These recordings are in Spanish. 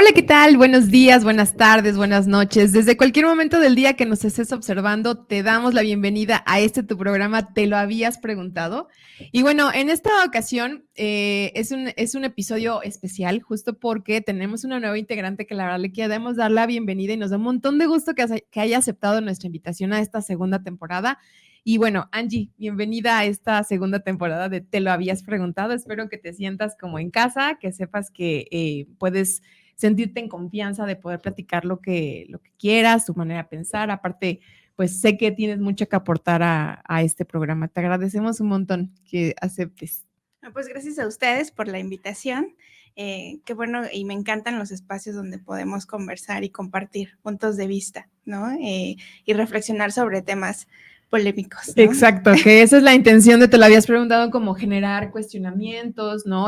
Hola, ¿qué tal? Buenos días, buenas tardes, buenas noches. Desde cualquier momento del día que nos estés observando, te damos la bienvenida a tu programa ¿Te lo habías preguntado? Y bueno, en esta ocasión es un episodio especial justo porque tenemos una nueva integrante que la verdad le queremos dar la bienvenida y nos da un montón de gusto que haya aceptado nuestra invitación a esta segunda temporada. Y bueno, Angie, bienvenida a esta segunda temporada de Te lo habías preguntado. Espero que te sientas como en casa, que sepas que puedes sentirte en confianza de poder platicar lo que quieras, tu manera de pensar. Aparte, pues sé que tienes mucho que aportar a este programa. Te agradecemos un montón que aceptes. Pues gracias a ustedes por la invitación. Qué bueno, y me encantan los espacios donde podemos conversar y compartir puntos de vista, ¿no? Y reflexionar sobre temas polémicos, ¿no? Exacto, que esa es la intención de Te lo habías preguntado, como generar cuestionamientos, ¿no?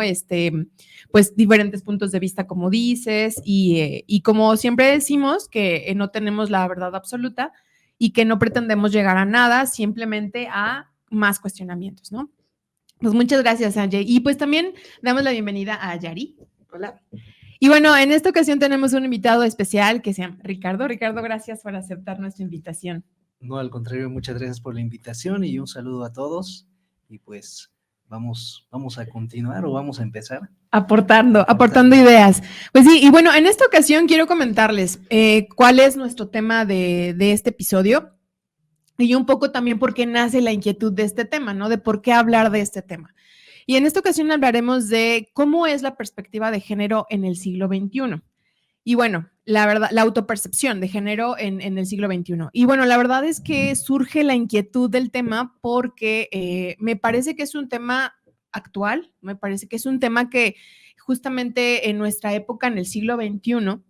Pues diferentes puntos de vista, como dices, y como siempre decimos, que no tenemos la verdad absoluta y que no pretendemos llegar a nada, simplemente a más cuestionamientos, ¿no? Pues muchas gracias, Sanjay. Y pues también damos la bienvenida a Yari. Hola. Y bueno, en esta ocasión tenemos un invitado especial que se llama Ricardo. Ricardo, gracias por aceptar nuestra invitación. No, al contrario, muchas gracias por la invitación y un saludo a todos. Y pues vamos a continuar o vamos a empezar. Aportando ideas. Pues sí, y bueno, en esta ocasión quiero comentarles cuál es nuestro tema de este episodio y un poco también por qué nace la inquietud de este tema, ¿no? De por qué hablar de este tema. Y en esta ocasión hablaremos de cómo es la perspectiva de género en el siglo XXI. Y bueno, la verdad, la autopercepción de género en el siglo XXI. Y bueno, la verdad es que surge la inquietud del tema porque me parece que es un tema actual, me parece que es un tema que justamente en nuestra época, en el siglo XXI,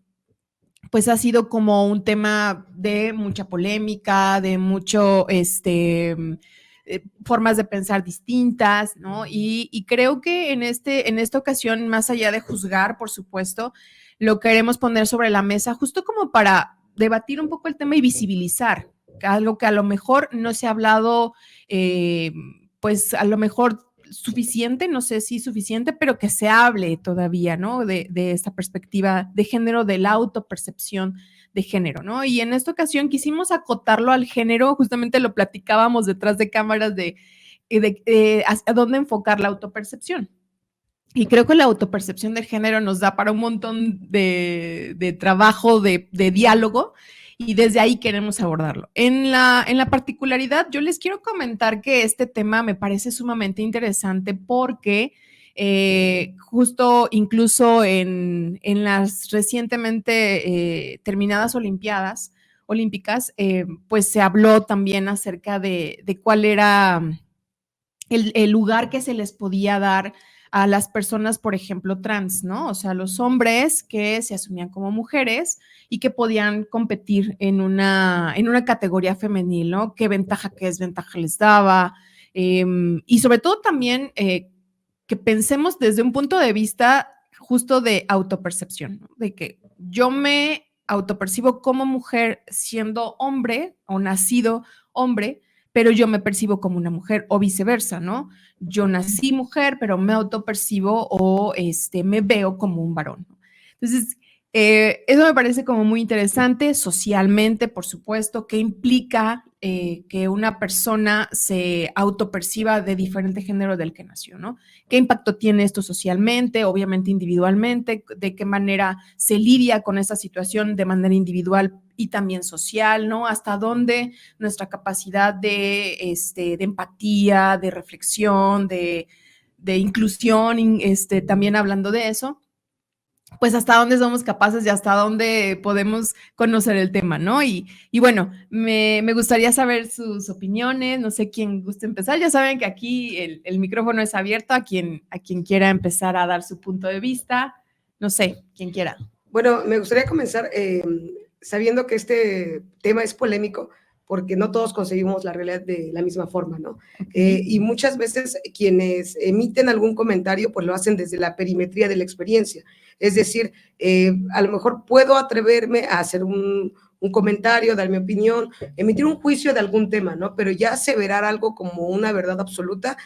pues ha sido como un tema de mucha polémica, de mucho, formas de pensar distintas, ¿no? Y creo que en esta ocasión, más allá de juzgar, por supuesto, lo queremos poner sobre la mesa justo como para debatir un poco el tema y visibilizar algo que a lo mejor no se ha hablado, pues a lo mejor suficiente, no sé si suficiente, pero que se hable todavía, ¿no? De esta perspectiva de género, de la autopercepción de género, ¿no? Y en esta ocasión quisimos acotarlo al género, justamente lo platicábamos detrás de cámaras de hacia dónde enfocar la autopercepción. Y creo que la autopercepción del género nos da para un montón de trabajo, de diálogo, y desde ahí queremos abordarlo. En la particularidad, yo les quiero comentar que este tema me parece sumamente interesante porque justo incluso en las recientemente terminadas Olimpiadas Olímpicas, pues se habló también acerca de cuál era el lugar que se les podía dar a las personas, por ejemplo, trans, ¿no? O sea, los hombres que se asumían como mujeres y que podían competir en una categoría femenil, ¿no? ¿Qué desventaja les daba? Y sobre todo también que pensemos desde un punto de vista justo de autopercepción, ¿no? De que yo me autopercibo como mujer siendo hombre o nacido hombre, pero yo me percibo como una mujer o viceversa, ¿no? Yo nací mujer, pero me autopercibo o me veo como un varón. Entonces, eso me parece como muy interesante socialmente, por supuesto, que implica que una persona se autoperciba de diferente género del que nació, ¿no? ¿Qué impacto tiene esto socialmente, obviamente individualmente? ¿De qué manera se lidia con esta situación de manera individual y también social, ¿no? Hasta dónde nuestra capacidad de empatía, de reflexión, de inclusión, también hablando de eso, pues hasta dónde somos capaces y hasta dónde podemos conocer el tema, ¿no? Y bueno, me gustaría saber sus opiniones, no sé quién gusta empezar, ya saben que aquí el micrófono es abierto a quien quiera empezar a dar su punto de vista, no sé, quien quiera. Bueno, me gustaría comenzar sabiendo que este tema es polémico porque no todos concebimos la realidad de la misma forma, ¿no? Okay. Y muchas veces quienes emiten algún comentario, pues lo hacen desde la perimetría de la experiencia. Es decir, a lo mejor puedo atreverme a hacer un un comentario, dar mi opinión, emitir un juicio de algún tema, ¿no? Pero ya aseverar algo como una verdad absoluta,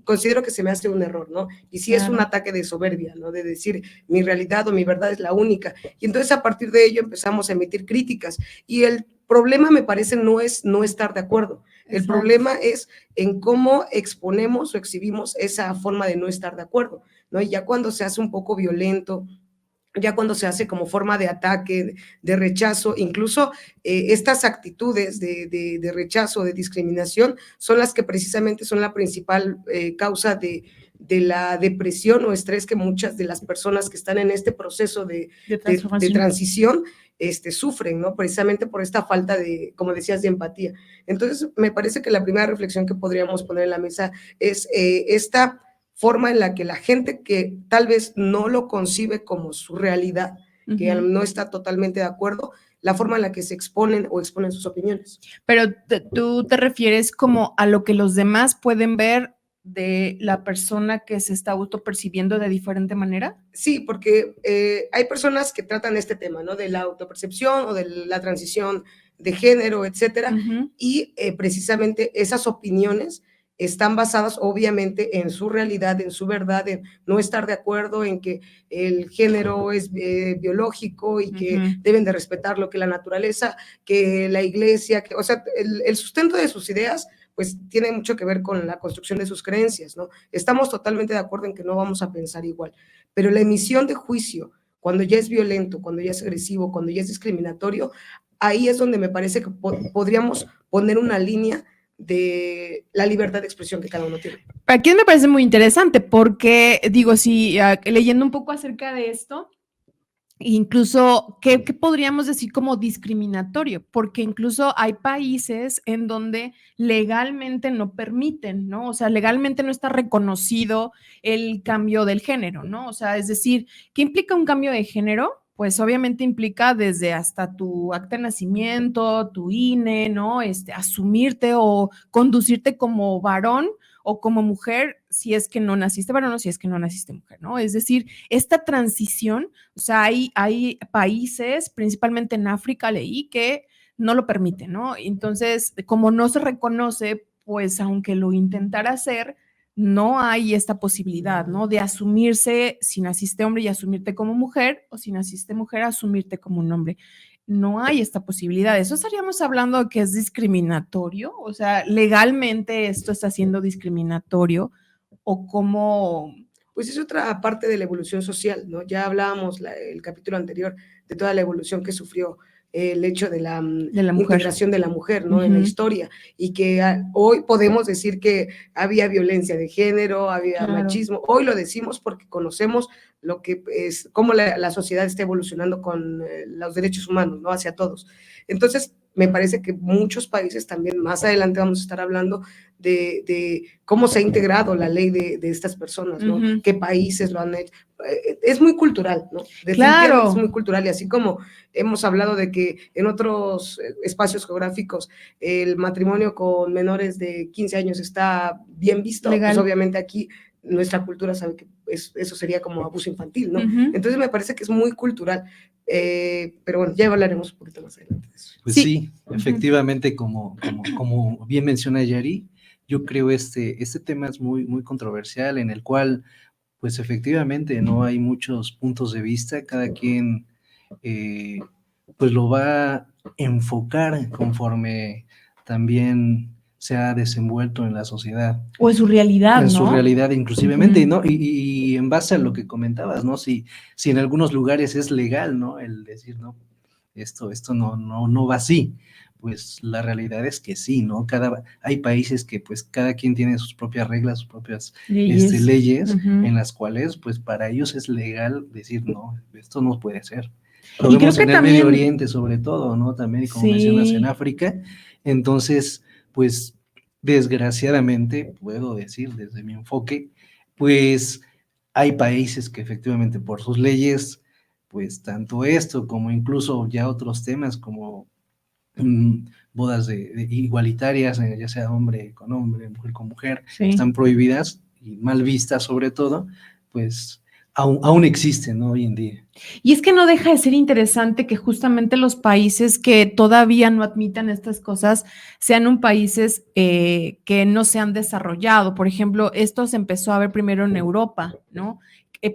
considero que se me hace un error, ¿no? Y sí es un ataque de soberbia, ¿no? De decir mi realidad o mi verdad es la única. Y entonces a partir de ello empezamos a emitir críticas. Y el problema, me parece, no es no estar de acuerdo. El problema es en cómo exponemos o exhibimos esa forma de no estar de acuerdo, ¿no? Y ya cuando se hace un poco violento, ya cuando se hace como forma de ataque, de rechazo, incluso estas actitudes de rechazo, de discriminación, son las que precisamente son la principal causa de la depresión o estrés que muchas de las personas que están en este proceso de transición sufren, ¿no? Precisamente por esta falta de, como decías, de empatía. Entonces, me parece que la primera reflexión que podríamos poner en la mesa es esta forma en la que la gente que tal vez no lo concibe como su realidad, que no está totalmente de acuerdo, la forma en la que se exponen o exponen sus opiniones. Pero tú te refieres como a lo que los demás pueden ver de la persona que se está autopercibiendo de diferente manera. Sí, porque hay personas que tratan este tema, ¿no? De la autopercepción o de la transición de género, etcétera, y precisamente esas opiniones están basadas obviamente en su realidad, en su verdad, en no estar de acuerdo en que el género es biológico y que deben de respetar lo que la naturaleza, que la iglesia, que, o sea, el sustento de sus ideas pues tiene mucho que ver con la construcción de sus creencias, ¿no? Estamos totalmente de acuerdo en que no vamos a pensar igual, pero la emisión de juicio, cuando ya es violento, cuando ya es agresivo, cuando ya es discriminatorio, ahí es donde me parece que podríamos poner una línea de la libertad de expresión que cada uno tiene. Aquí me parece muy interesante porque, digo, si leyendo un poco acerca de esto, incluso, ¿qué podríamos decir como discriminatorio? Porque incluso hay países en donde legalmente no permiten, ¿no? O sea, legalmente no está reconocido el cambio del género, ¿no? O sea, es decir, ¿qué implica un cambio de género? Pues obviamente implica desde hasta tu acta de nacimiento, tu INE, ¿no? Asumirte o conducirte como varón o como mujer si es que no naciste varón o si es que no naciste mujer, ¿no? Es decir, esta transición, o sea, hay países, principalmente en África leí, que no lo permiten, ¿no? Entonces, como no se reconoce, pues aunque lo intentara hacer, no hay esta posibilidad, ¿no? De asumirse si naciste hombre y asumirte como mujer, o si naciste mujer, asumirte como un hombre. No hay esta posibilidad. Eso estaríamos hablando de que es discriminatorio, o sea, legalmente esto está siendo discriminatorio, o cómo. Pues es otra parte de la evolución social, ¿no? Ya hablábamos el capítulo anterior de toda la evolución que sufrió el hecho de la integración de la mujer, ¿no? En la historia, y que hoy podemos decir que había violencia de género, había machismo. Hoy lo decimos porque conocemos lo que es, cómo la sociedad está evolucionando con los derechos humanos, ¿no? Hacia todos. Entonces, me parece que muchos países también, más adelante vamos a estar hablando de cómo se ha integrado la ley de estas personas, ¿no? ¿Qué países lo han hecho? Es muy cultural, ¿no? Claro. Es muy cultural, y así como hemos hablado de que en otros espacios geográficos el matrimonio con menores de 15 años está bien visto, legal. Pues obviamente aquí nuestra cultura sabe que eso sería como abuso infantil, ¿no? Entonces me parece que es muy cultural, pero bueno, ya hablaremos un poquito más adelante de eso. Pues sí, efectivamente, como bien menciona Yari, yo creo este tema es muy, muy controversial, en el cual, pues efectivamente, no hay muchos puntos de vista, cada quien pues lo va a enfocar conforme también se ha desenvuelto en la sociedad. O en su realidad, en su ¿no? realidad inclusivemente, ¿no? Y en base a lo que comentabas, ¿no? Si en algunos lugares es legal, ¿no? El decir, no, esto no va así. Pues la realidad es que sí, ¿no? Hay países que pues cada quien tiene sus propias reglas, sus propias leyes en las cuales pues para ellos es legal decir, no, esto no puede ser. Lo vemos en el Medio Oriente sobre todo, ¿no? También, como mencionas, en África. Entonces, pues desgraciadamente, puedo decir desde mi enfoque, pues hay países que efectivamente por sus leyes, pues tanto esto como incluso ya otros temas como bodas de igualitarias, ya sea hombre con hombre, mujer con mujer, están prohibidas y mal vistas sobre todo, pues aún existen, ¿no? Hoy en día. Y es que no deja de ser interesante que justamente los países que todavía no admitan estas cosas sean países que no se han desarrollado. Por ejemplo, esto se empezó a ver primero en Europa, ¿no?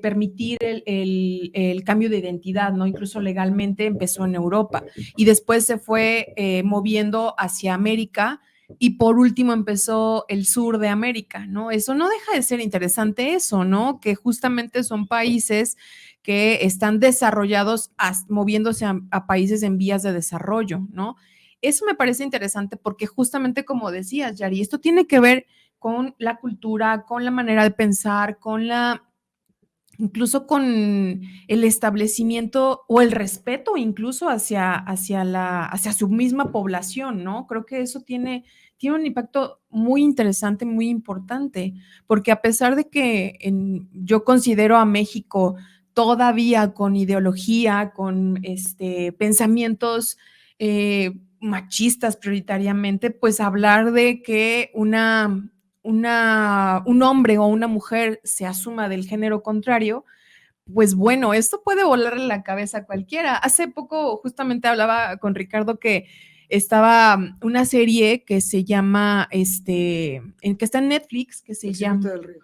Permitir el cambio de identidad, ¿no? Incluso legalmente empezó en Europa y después se fue moviendo hacia América y por último empezó el sur de América, ¿no? Eso no deja de ser interesante eso, ¿no? Que justamente son países que están desarrollados moviéndose a países en vías de desarrollo, ¿no? Eso me parece interesante porque justamente como decías, Yari, esto tiene que ver con la cultura, con la manera de pensar, incluso con el establecimiento o el respeto incluso hacia su misma población, ¿no? Creo que eso tiene un impacto muy interesante, muy importante, porque a pesar de que yo considero a México todavía con ideología, con pensamientos machistas prioritariamente, pues hablar de que un hombre o una mujer se asuma del género contrario, pues bueno, esto puede volarle la cabeza a cualquiera. Hace poco justamente hablaba con Ricardo que estaba una serie que se llama, que está en Netflix, que se llama... del Río.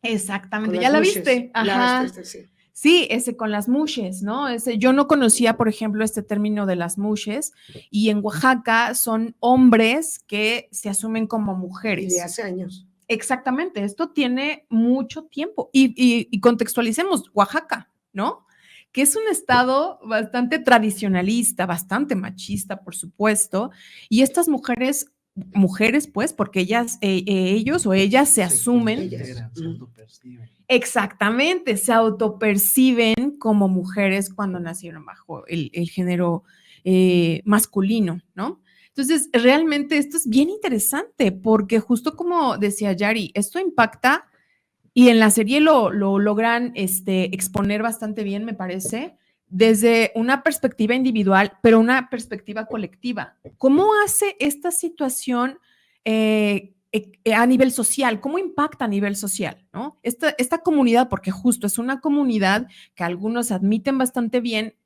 Exactamente, ¿ya la viste? Ajá. Sí. Sí, ese con las mushes, ¿no? Yo no conocía, por ejemplo, este término de las mushes, y en Oaxaca son hombres que se asumen como mujeres. Y de hace años. Exactamente, esto tiene mucho tiempo. Y contextualicemos Oaxaca, ¿no? Que es un estado bastante tradicionalista, bastante machista, por supuesto, y estas mujeres pues, porque ellos o ellas se asumen. Se autoperciben. Exactamente, se autoperciben como mujeres cuando nacieron bajo el género masculino, ¿no? Entonces, realmente esto es bien interesante porque justo como decía Yari, esto impacta y en la serie lo logran exponer bastante bien, me parece, desde una perspectiva individual, pero una perspectiva colectiva. ¿Cómo hace esta situación a nivel social? ¿Cómo impacta a nivel social? ¿No? Esta comunidad, porque justo es una comunidad que algunos admiten bastante bien,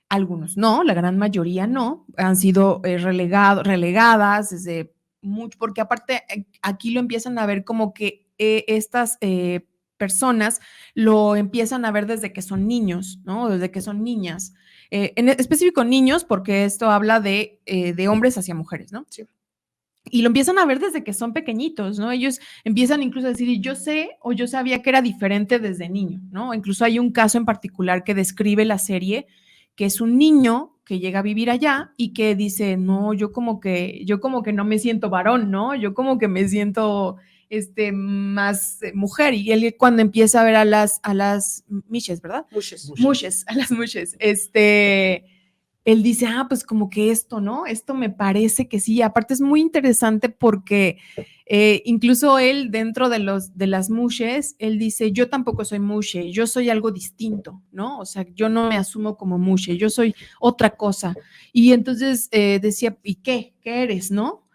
algunos no, la gran mayoría no, han sido relegadas desde mucho, porque aparte aquí lo empiezan a ver como que estas personas lo empiezan a ver desde que son niños, ¿no? Desde que son niñas. En específico niños, porque esto habla de hombres hacia mujeres, ¿no? Sí. Y lo empiezan a ver desde que son pequeñitos, ¿no? Ellos empiezan incluso a decir, yo sé o yo sabía que era diferente desde niño, ¿no? Incluso hay un caso en particular que describe la serie, que es un niño que llega a vivir allá y que dice, no, yo como que no me siento varón, ¿no? Yo como que me siento más mujer. Y él cuando empieza a ver a las mishes, ¿verdad? Mushes, a las mushes, él dice, pues como que esto, ¿no? Esto me parece que sí. Aparte es muy interesante porque incluso él dentro de las mushes, él dice, yo tampoco soy mushe, yo soy algo distinto, ¿no? O sea, yo no me asumo como mushe, yo soy otra cosa. Y entonces decía, ¿y qué? ¿Qué eres, no?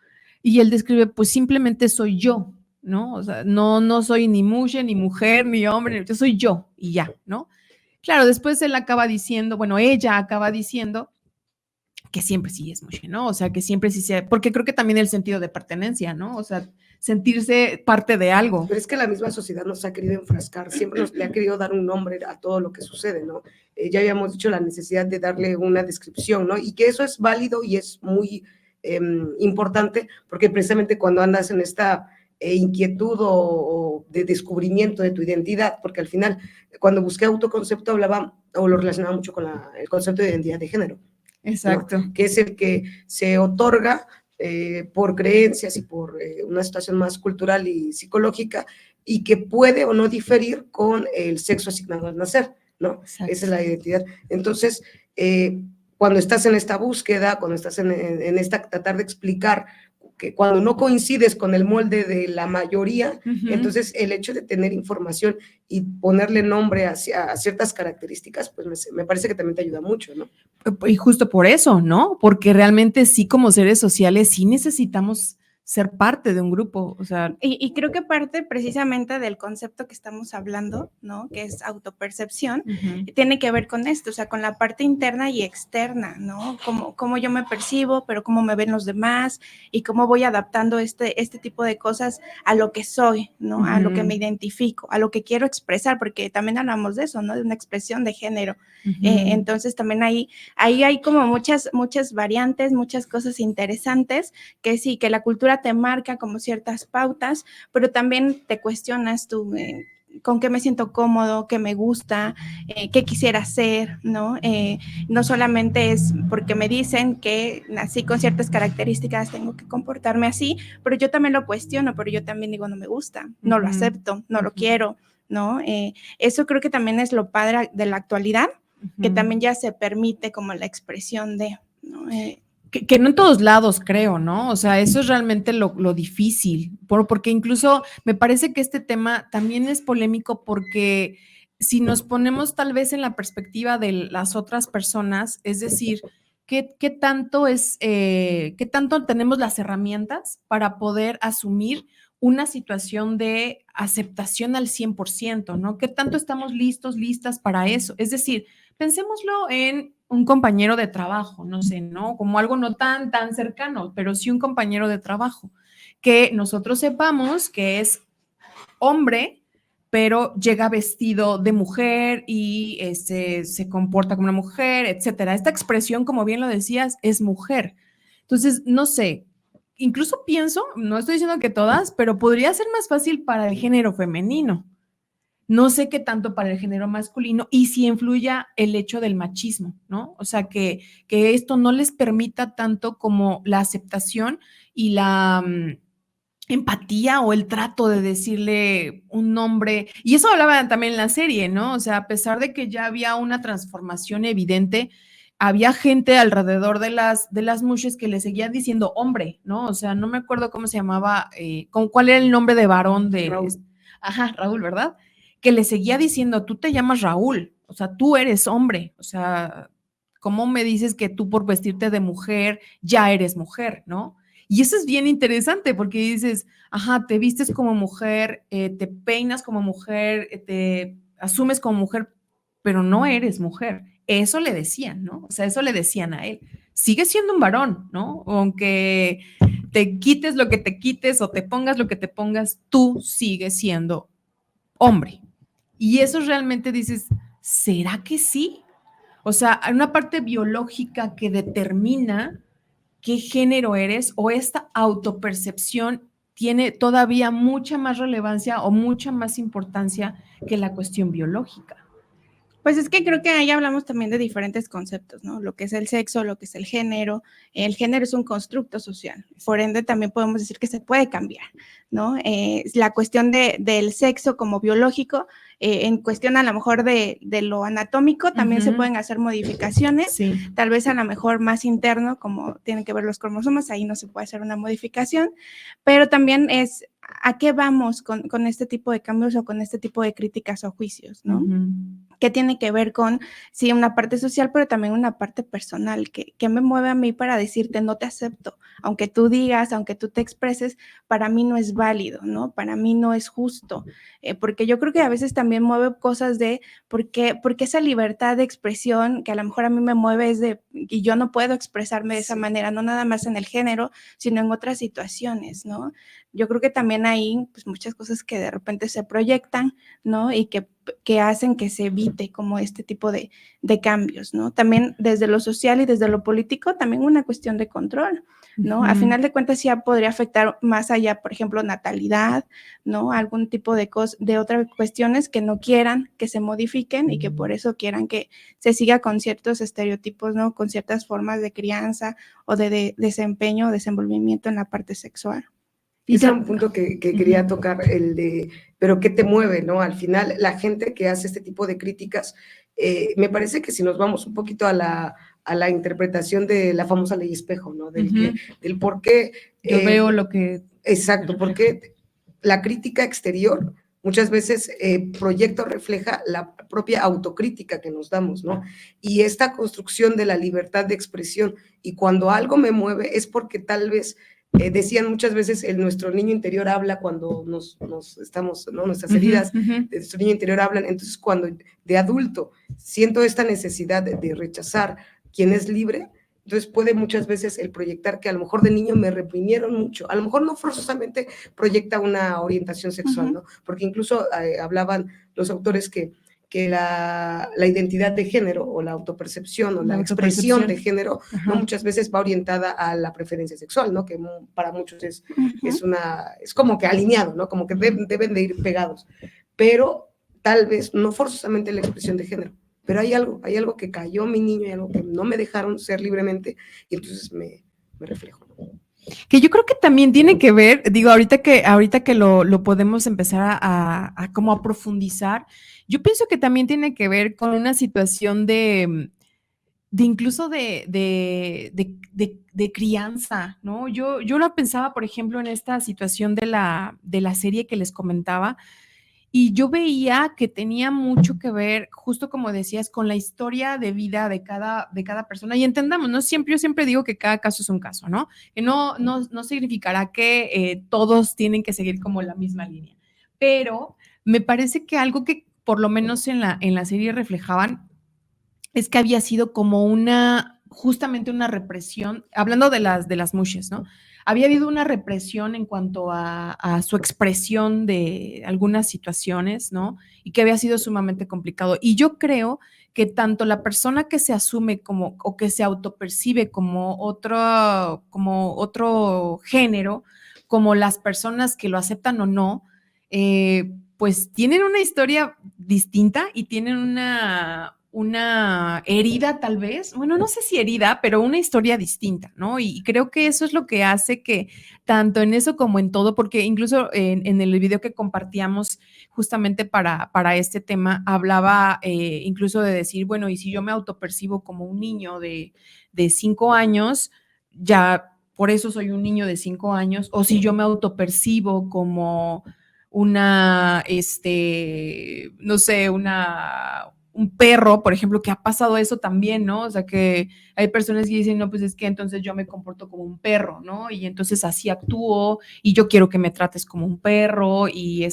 Y él describe, pues simplemente soy yo, ¿no? O sea, no soy ni mushe, ni mujer, ni hombre, yo soy yo y ya, ¿no? Claro, después ella acaba diciendo que siempre sí es mushe, ¿no? O sea, que siempre sí sea, porque creo que también el sentido de pertenencia, ¿no? O sea, sentirse parte de algo. Pero es que la misma sociedad nos ha querido enfrascar, siempre le ha querido dar un nombre a todo lo que sucede, ¿no? Ya habíamos dicho la necesidad de darle una descripción, ¿no? Y que eso es válido y es muy importante, porque precisamente cuando andas en esta inquietud o de descubrimiento de tu identidad, porque al final, cuando busqué autoconcepto, hablaba o lo relacionaba mucho con el concepto de identidad de género. Exacto. ¿No? Que es el que se otorga por creencias y por una situación más cultural y psicológica y que puede o no diferir con el sexo asignado al nacer, ¿no? Exacto. Esa es la identidad. Entonces, cuando estás en esta búsqueda, cuando estás en esta tratar de explicar que cuando no coincides con el molde de la mayoría, entonces el hecho de tener información y ponerle nombre a ciertas características, pues me parece que también te ayuda mucho, ¿no? Y justo por eso, ¿no? Porque realmente sí, como seres sociales, sí necesitamos ser parte de un grupo, o sea. Y creo que parte precisamente del concepto que estamos hablando, ¿no? Que es autopercepción, tiene que ver con esto, o sea, con la parte interna y externa, ¿no? Cómo yo me percibo, pero cómo me ven los demás y cómo voy adaptando este tipo de cosas a lo que soy, ¿no? A lo que me identifico, a lo que quiero expresar, porque también hablamos de eso, ¿no? De una expresión de género. Entonces también ahí hay como muchas variantes, muchas cosas interesantes que sí, que la cultura te marca como ciertas pautas, pero también te cuestionas tú con qué me siento cómodo, qué me gusta, qué quisiera hacer, ¿no? No solamente es porque me dicen que nací con ciertas características, tengo que comportarme así, pero yo también lo cuestiono, pero yo también digo, no me gusta, no lo acepto, no lo quiero, ¿no? Eso creo que también es lo padre de la actualidad, que también ya se permite como la expresión de, ¿no? Que no en todos lados, creo, ¿no? O sea, eso es realmente lo difícil, porque incluso me parece que este tema también es polémico porque si nos ponemos tal vez en la perspectiva de las otras personas, es decir, ¿qué tanto qué tanto tenemos las herramientas para poder asumir una situación de aceptación al 100%, ¿no? ¿Qué tanto estamos listas para eso? Es decir, pensémoslo en un compañero de trabajo, no sé, ¿no? Como algo no tan cercano, pero sí un compañero de trabajo, que nosotros sepamos que es hombre, pero llega vestido de mujer y se comporta como una mujer, etcétera. Esta expresión, como bien lo decías, es mujer. Entonces, no sé, incluso pienso, no estoy diciendo que todas, pero podría ser más fácil para el género femenino. No sé qué tanto para el género masculino y si influya el hecho del machismo, ¿no? O sea, que esto no les permita tanto como la aceptación y la empatía o el trato de decirle un nombre. Y eso hablaba también en la serie, ¿no? O sea, a pesar de que ya había una transformación evidente, había gente alrededor de las mushes que le seguían diciendo hombre, ¿no? O sea, no me acuerdo cómo se llamaba, cuál era el nombre de varón de... Raúl. Ajá, Raúl, ¿verdad? Que le seguía diciendo, tú te llamas Raúl, o sea, tú eres hombre, o sea, ¿cómo me dices que tú por vestirte de mujer ya eres mujer, ¿no? Y eso es bien interesante porque dices, ajá, te vistes como mujer, te peinas como mujer, te asumes como mujer, pero no eres mujer. Eso le decían, ¿no? O sea, eso le decían a él. Sigue siendo un varón, ¿no? Aunque te quites lo que te quites o te pongas lo que te pongas, tú sigues siendo hombre. Y eso realmente dices, ¿será que sí? O sea, hay una parte biológica que determina qué género eres o esta autopercepción tiene todavía mucha más relevancia o mucha más importancia que la cuestión biológica. Pues es que creo que ahí hablamos también de diferentes conceptos, ¿no? Lo que es el sexo, lo que es el género. El género es un constructo social, por ende también podemos decir que se puede cambiar, ¿no? La cuestión del sexo como biológico, en cuestión a lo mejor de lo anatómico, también se pueden hacer modificaciones, tal vez a lo mejor más interno, como tienen que ver los cromosomas, ahí no se puede hacer una modificación, pero también es a qué vamos con este tipo de cambios o con este tipo de críticas o juicios, ¿no? Que tiene que ver con, sí, una parte social, pero también una parte personal, que me mueve a mí para decirte, no te acepto, aunque tú digas, aunque tú te expreses, para mí no es válido, ¿no? Para mí no es justo, porque yo creo que a veces también mueve cosas de, porque esa libertad de expresión que a lo mejor a mí me mueve es de, y yo no puedo expresarme de esa manera, no nada más en el género, sino en otras situaciones, ¿no? Yo creo que también hay pues, muchas cosas que de repente se proyectan, ¿no? Y que hacen que se evite como este tipo de cambios, ¿no? También desde lo social y desde lo político, también una cuestión de control, ¿no? A final de cuentas ya podría afectar más allá, por ejemplo, natalidad, ¿no? Algún tipo de otras cuestiones que no quieran que se modifiquen y que por eso quieran que se siga con ciertos estereotipos, ¿no? Con ciertas formas de crianza o de desempeño o desenvolvimiento en la parte sexual. Y ese era un punto que quería tocar, el de, pero ¿qué te mueve, no? Al final, la gente que hace este tipo de críticas, me parece que si nos vamos un poquito a la interpretación de la famosa ley espejo, ¿no? Del por qué... Yo veo lo que... Exacto, porque la crítica exterior muchas veces proyecta o refleja la propia autocrítica que nos damos, ¿no? Y esta construcción de la libertad de expresión, y cuando algo me mueve es porque tal vez decían muchas veces, nuestro niño interior habla cuando nos estamos, ¿no? Nuestras heridas de nuestro niño interior hablan. Entonces, cuando de adulto siento esta necesidad de rechazar quien es libre, entonces puede muchas veces el proyectar que a lo mejor de niño me reprimieron mucho, a lo mejor no forzosamente proyecta una orientación sexual, ¿no? Porque incluso hablaban los autores que la identidad de género o la autopercepción o la expresión de género, ¿no? Muchas veces va orientada a la preferencia sexual, ¿no? Que para muchos es como que alineado, ¿no? Como que deben de ir pegados, pero tal vez no forzosamente la expresión de género, pero hay algo que cayó mi niño, hay algo que no me dejaron ser libremente, y entonces me reflejo. Que yo creo que también tiene que ver, digo, ahorita que lo podemos empezar a como a profundizar, yo pienso que también tiene que ver con una situación de incluso de crianza, ¿no? Yo lo pensaba, por ejemplo, en esta situación de la serie que les comentaba, y yo veía que tenía mucho que ver, justo como decías, con la historia de vida de cada persona. Y entendamos, ¿no? Yo siempre digo que cada caso es un caso, ¿no? Que no significará que todos tienen que seguir como la misma línea. Pero me parece que algo que por lo menos en la serie reflejaban es que había sido como justamente una represión, hablando de las mushes, ¿no? Había habido una represión en cuanto a su expresión de algunas situaciones, ¿no? Y que había sido sumamente complicado. Y yo creo que tanto la persona que se asume o que se autopercibe como otro género, como las personas que lo aceptan o no, pues tienen una historia distinta y tienen una herida tal vez, bueno, no sé si herida, pero una historia distinta, ¿no? Y creo que eso es lo que hace que tanto en eso como en todo, porque incluso en el video que compartíamos justamente para este tema, hablaba incluso de decir, bueno, y si yo me autopercibo como un niño de 5 años, ya por eso soy un niño de 5 años, o si yo me autopercibo como no sé, un perro, por ejemplo, que ha pasado eso también, ¿no? O sea, que hay personas que dicen, no, pues es que entonces yo me comporto como un perro, ¿no? Y entonces así actúo y yo quiero que me trates como un perro y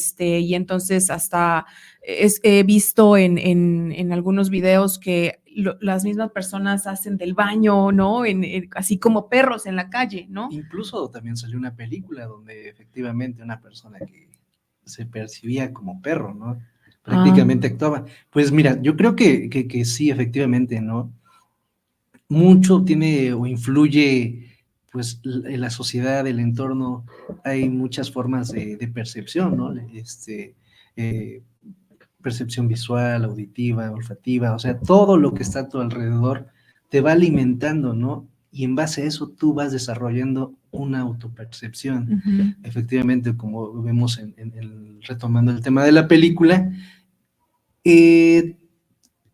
entonces hasta he visto en algunos videos que las mismas personas hacen del baño, ¿no? Así como perros en la calle, ¿no? Incluso también salió una película donde efectivamente una persona que se percibía como perro, ¿no? Prácticamente actuaba. Pues mira, yo creo que sí, efectivamente, ¿no? Mucho tiene o influye, pues, en la sociedad, el entorno, hay muchas formas de percepción, ¿no? Percepción visual, auditiva, olfativa, o sea, todo lo que está a tu alrededor te va alimentando, ¿no? Y en base a eso tú vas desarrollando una autopercepción. Efectivamente, como vemos retomando el tema de la película, el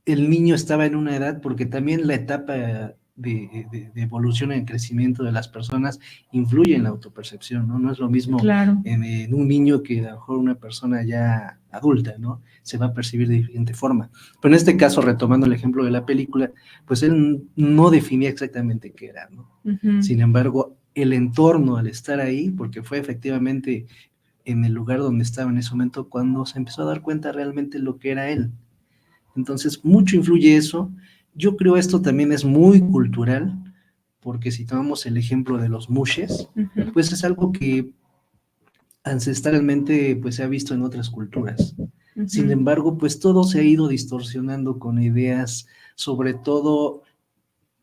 niño estaba en una edad, porque también la etapa de evolución en crecimiento de las personas influye en la autopercepción, ¿no? No es lo mismo en un niño que a lo mejor una persona ya adulta, ¿no? Se va a percibir de diferente forma. Pero en este caso, retomando el ejemplo de la película, pues él no definía exactamente qué era, ¿no? Sin embargo, el entorno al estar ahí, porque fue efectivamente en el lugar donde estaba en ese momento cuando se empezó a dar cuenta realmente lo que era él. Entonces, mucho influye eso. Yo creo esto también es muy cultural, porque si tomamos el ejemplo de los mushes, pues es algo que ancestralmente pues se ha visto en otras culturas. Sin embargo, pues todo se ha ido distorsionando con ideas, sobre todo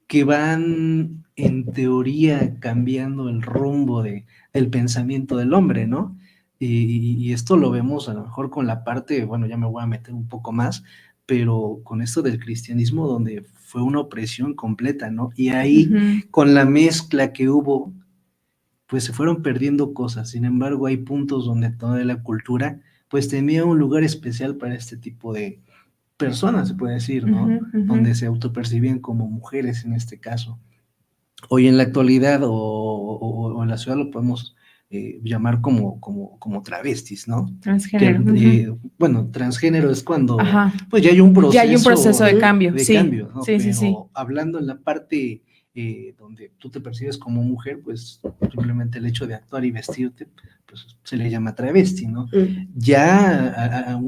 que van en teoría cambiando el rumbo del pensamiento del hombre, ¿no? Y esto lo vemos a lo mejor con la parte, bueno, ya me voy a meter un poco más, pero con esto del cristianismo, donde fue una opresión completa, ¿no? Y ahí, con la mezcla que hubo, pues se fueron perdiendo cosas. Sin embargo, hay puntos donde toda la cultura, pues tenía un lugar especial para este tipo de personas, se puede decir, ¿no? Donde se autopercibían como mujeres en este caso. Hoy en la actualidad o en la ciudad lo podemos llamar como travestis, ¿no? Transgénero. Bueno, transgénero es cuando pues ya hay un proceso, de cambio. ¿no? Sí, pero sí. hablando en la parte donde tú te percibes como mujer, pues simplemente el hecho de actuar y vestirte, pues se le llama travesti, ¿no? Ya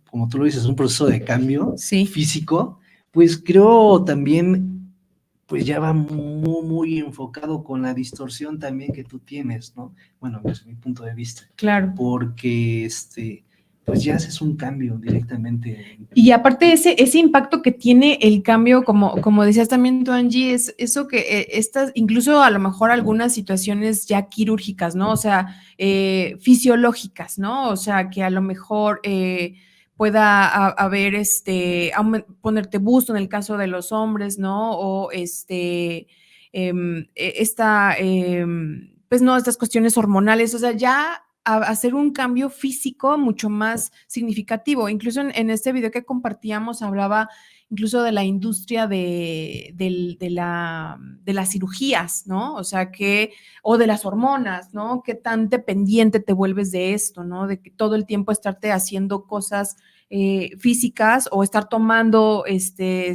como tú lo dices, un proceso de cambio físico, pues creo también, pues ya va muy, muy enfocado con la distorsión también que tú tienes, ¿no? Bueno, desde mi punto de vista. Claro. Porque, pues ya haces un cambio directamente. Y aparte ese impacto que tiene el cambio, como decías también tú, Angie, es eso que estas, incluso a lo mejor algunas situaciones ya quirúrgicas, ¿no? O sea, fisiológicas, ¿no? O sea, que a lo mejor pueda haber ponerte busto en el caso de los hombres, ¿no? O pues no, estas cuestiones hormonales, o sea, ya hacer un cambio físico mucho más significativo. Incluso en este video que compartíamos hablaba incluso de la industria de las cirugías, ¿no? O sea, o de las hormonas, ¿no? Qué tan dependiente te vuelves de esto, ¿no? De que todo el tiempo estarte haciendo cosas físicas o estar tomando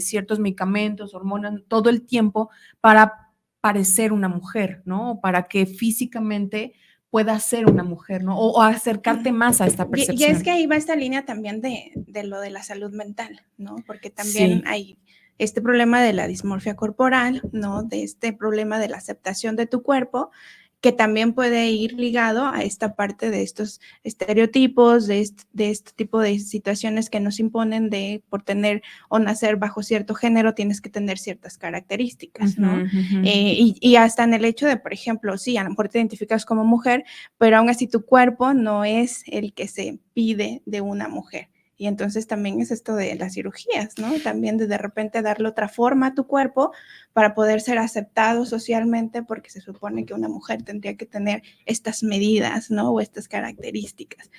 ciertos medicamentos, hormonas, todo el tiempo para parecer una mujer, ¿no? Para que físicamente pueda ser una mujer, ¿no? O acercarte más a esta percepción. Y es que ahí va esta línea también de lo de la salud mental, ¿no? Porque también hay este problema de la dismorfia corporal, ¿no? De este problema de la aceptación de tu cuerpo, que también puede ir ligado a esta parte de estos estereotipos, de este tipo de situaciones que nos imponen de por tener o nacer bajo cierto género tienes que tener ciertas características, ¿no? Y hasta en el hecho de, por ejemplo, sí, a lo mejor te identificas como mujer, pero aún así tu cuerpo no es el que se pide de una mujer. Y entonces también es esto de las cirugías, ¿no? También de repente darle otra forma a tu cuerpo para poder ser aceptado socialmente, porque se supone que una mujer tendría que tener estas medidas, ¿no? O estas características.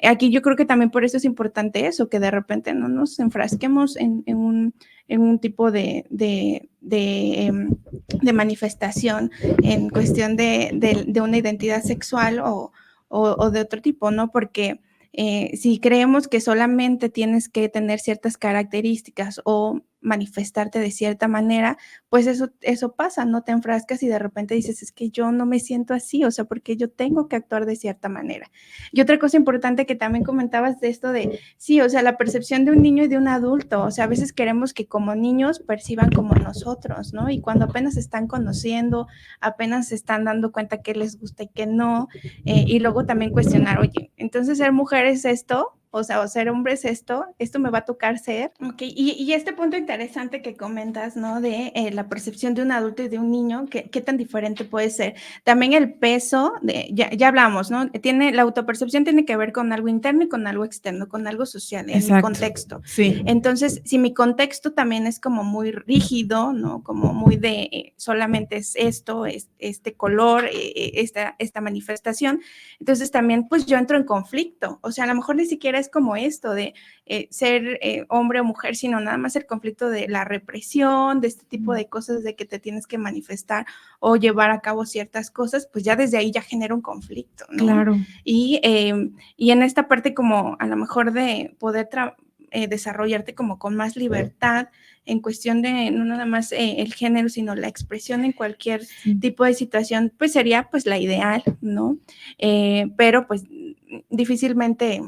Aquí yo creo que también por eso es importante eso, que de repente no nos enfrasquemos en un tipo de manifestación en cuestión de una identidad sexual o de otro tipo, ¿no? Porque si creemos que solamente tienes que tener ciertas características o manifestarte de cierta manera, pues eso pasa, no te enfrascas y de repente dices, es que yo no me siento así, o sea, porque yo tengo que actuar de cierta manera. Y otra cosa importante que también comentabas de esto de, sí, o sea, la percepción de un niño y de un adulto, o sea, a veces queremos que como niños perciban como nosotros, ¿no? Y cuando apenas se están conociendo, apenas se están dando cuenta qué les gusta y qué no, y luego también cuestionar, oye, entonces ser mujer es esto, o sea, o ser hombre es esto me va a tocar ser. Ok, y este punto interesante que comentas, ¿no? De la percepción de un adulto y de un niño, ¿qué tan diferente puede ser? También el peso, ya hablamos, ¿no? La autopercepción tiene que ver con algo interno y con algo externo, con algo social, en mi contexto. Sí. Entonces, si mi contexto también es como muy rígido, ¿no? Como muy de solamente es esto, este color, esta manifestación, entonces también pues yo entro en conflicto, o sea, a lo mejor ni siquiera es como esto de ser hombre o mujer, sino nada más el conflicto de la represión, de este tipo de cosas de que te tienes que manifestar o llevar a cabo ciertas cosas, pues ya desde ahí ya genera un conflicto, ¿no? Claro. Y en esta parte como a lo mejor de poder desarrollarte como con más libertad en cuestión de no nada más el género, sino la expresión en cualquier tipo de situación, pues sería pues la ideal, ¿no? Pero pues difícilmente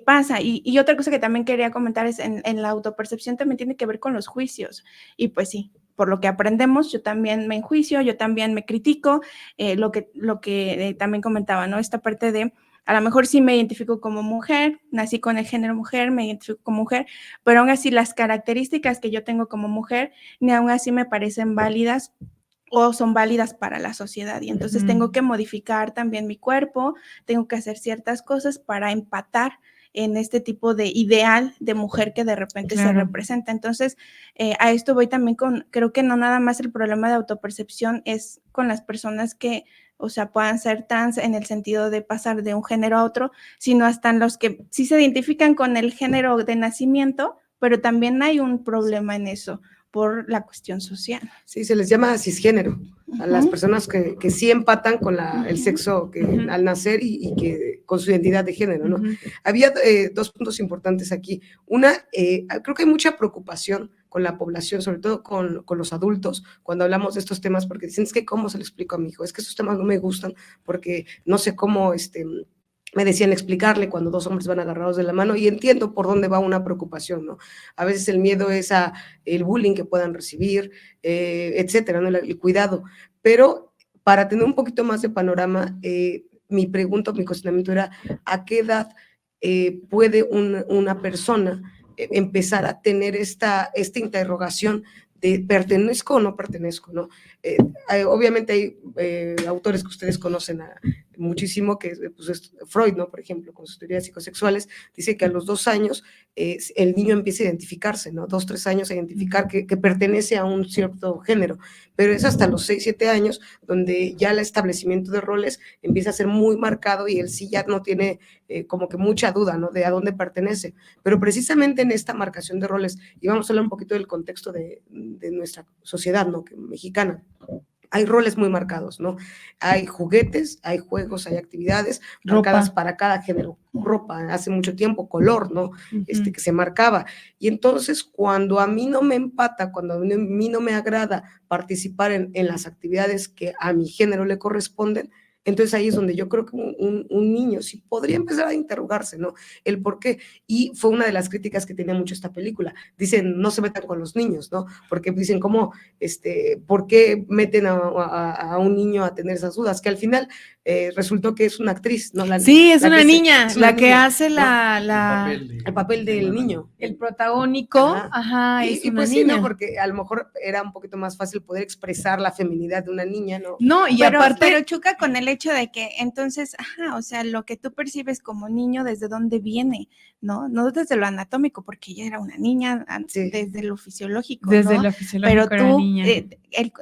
pasa. Y otra cosa que también quería comentar es en la autopercepción también tiene que ver con los juicios. Y pues sí, por lo que aprendemos, yo también me enjuicio, yo también me critico, lo que también comentaba, ¿no? Esta parte de a lo mejor sí me identifico como mujer, nací con el género mujer, me identifico como mujer, pero aún así las características que yo tengo como mujer, ni aún así me parecen válidas o son válidas para la sociedad. Y entonces tengo que modificar también mi cuerpo, tengo que hacer ciertas cosas para empatar en este tipo de ideal de mujer que de repente se representa. Entonces, a esto voy también creo que no nada más el problema de autopercepción es con las personas que o sea, puedan ser trans en el sentido de pasar de un género a otro, sino hasta en los que sí se identifican con el género de nacimiento, pero también hay un problema en eso por la cuestión social. Sí, se les llama cisgénero, a las personas que sí empatan con el sexo que, al nacer y que con su identidad de género, ¿no? Había dos puntos importantes aquí. Una, creo que hay mucha preocupación con la población, sobre todo con los adultos, cuando hablamos de estos temas, porque dicen, es que ¿cómo se lo explico a mi hijo? Es que esos temas no me gustan porque no sé cómo, me decían explicarle cuando dos hombres van agarrados de la mano, y entiendo por dónde va una preocupación, ¿no? A veces el miedo es a el bullying que puedan recibir, etcétera, ¿no? El cuidado, pero para tener un poquito más de panorama, mi cuestionamiento era, ¿a qué edad puede una persona empezar a tener esta interrogación de pertenezco o no pertenezco, ¿no? Obviamente hay autores que ustedes conocen muchísimo, que pues, es Freud, ¿no? Por ejemplo, con sus teorías psicosexuales, dice que a los 2 años el niño empieza a identificarse, ¿no? 2, 3 años a identificar que pertenece a un cierto género, pero es hasta los 6, 7 años donde ya el establecimiento de roles empieza a ser muy marcado y él sí ya no tiene como que mucha duda, ¿no? De a dónde pertenece. Pero precisamente en esta marcación de roles, y vamos a hablar un poquito del contexto de nuestra sociedad, ¿no? Mexicana. Hay roles muy marcados, ¿no? Hay juguetes, hay juegos, hay actividades marcadas para cada género. Ropa, hace mucho tiempo, color, ¿no? Que se marcaba. Y entonces, cuando a mí no me empata, cuando a mí no me agrada participar en las actividades que a mi género le corresponden, entonces ahí es donde yo creo que un niño sí podría empezar a interrogarse, ¿no? El por qué. Y fue una de las críticas que tenía mucho esta película. Dicen, no se metan con los niños, ¿no? Porque dicen, ¿cómo, por qué meten a un niño a tener esas dudas? Que al final resultó que es una actriz, ¿no? Sí, es una niña, la que hace el papel del niño. El protagónico, es y una pues niña. Sí, ¿no? Porque a lo mejor era un poquito más fácil poder expresar la feminidad de una niña, ¿no? No, y aparte... Pero choca con el hecho de que entonces, o sea, lo que tú percibes como niño, ¿desde dónde viene? ¿No? No desde lo anatómico, porque ella era una niña, desde lo fisiológico, desde ¿no? lo fisiológico. Pero tú, niña.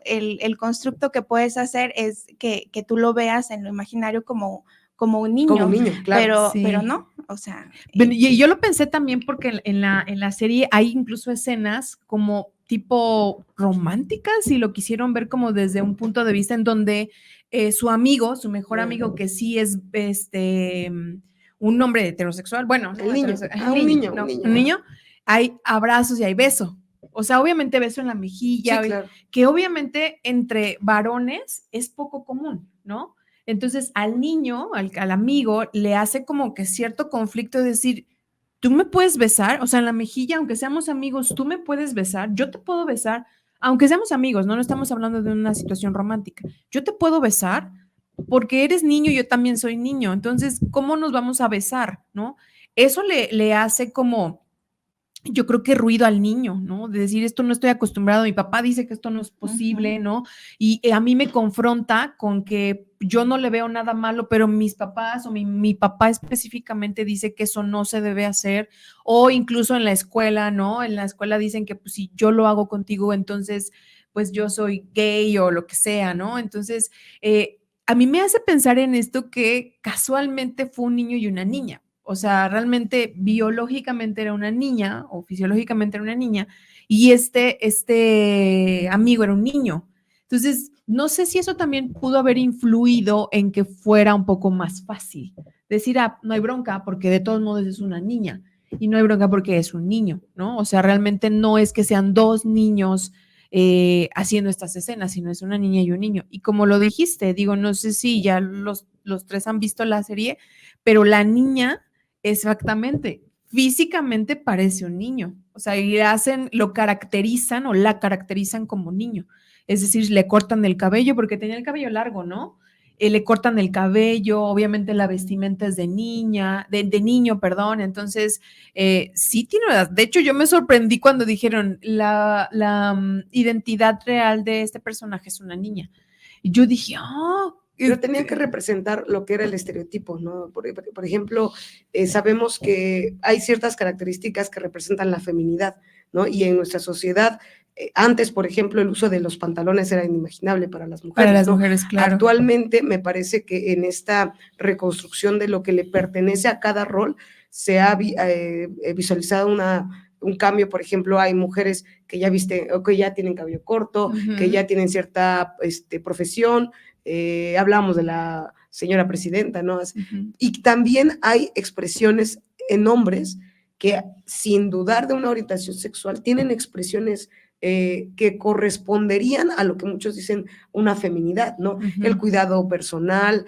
El constructo que puedes hacer es que tú lo veas en lo imaginario como un niño. Como un niño, claro. Pero no, o sea. Y yo lo pensé también porque en la serie hay incluso escenas como tipo románticas, si lo quisieron ver como desde un punto de vista en donde su amigo, su mejor amigo, que sí es un hombre heterosexual, bueno, un niño, hay abrazos y hay beso. O sea, obviamente beso en la mejilla, sí, claro. Que obviamente entre varones es poco común, ¿no? Entonces al niño, al amigo, le hace como que cierto conflicto de decir, tú me puedes besar, o sea, en la mejilla, aunque seamos amigos, tú me puedes besar, yo te puedo besar, aunque seamos amigos, no estamos hablando de una situación romántica, yo te puedo besar porque eres niño y yo también soy niño, entonces, ¿cómo nos vamos a besar, no? Eso le hace como... Yo creo que ruido al niño, ¿no? De decir, esto no estoy acostumbrado, mi papá dice que esto no es posible, ¿no? Y a mí me confronta con que yo no le veo nada malo, pero mis papás o mi papá específicamente dice que eso no se debe hacer, o incluso en la escuela, ¿no? En la escuela dicen que pues si yo lo hago contigo, entonces pues yo soy gay o lo que sea, ¿no? Entonces, a mí me hace pensar en esto que casualmente fue un niño y una niña. O sea, realmente biológicamente era una niña o fisiológicamente era una niña y este amigo era un niño. Entonces, no sé si eso también pudo haber influido en que fuera un poco más fácil. Decir, no hay bronca porque de todos modos es una niña y no hay bronca porque es un niño, ¿no? O sea, realmente no es que sean dos niños haciendo estas escenas, sino es una niña y un niño. Y como lo dijiste, digo, no sé si ya los tres han visto la serie, pero la niña... Exactamente. Físicamente parece un niño. O sea, y lo caracterizan o la caracterizan como niño. Es decir, le cortan el cabello porque tenía el cabello largo, ¿no? Le cortan el cabello, obviamente la vestimenta es de niña, de niño, perdón. Entonces, sí tiene edad. De hecho, yo me sorprendí cuando dijeron la identidad real de este personaje es una niña. Y yo dije, pero tenían que representar lo que era el estereotipo, ¿no? Por ejemplo, sabemos que hay ciertas características que representan la feminidad, ¿no? Y en nuestra sociedad, antes, por ejemplo, el uso de los pantalones era inimaginable para las mujeres. Para las mujeres, claro. Actualmente, me parece que en esta reconstrucción de lo que le pertenece a cada rol, se ha visualizado un cambio. Por ejemplo, hay mujeres que ya visten, o que ya tienen cabello corto, que ya tienen cierta profesión. Hablamos de la señora presidenta, ¿no? Y también hay expresiones en hombres que sin dudar de una orientación sexual tienen expresiones que corresponderían a lo que muchos dicen una feminidad, ¿no? El cuidado personal,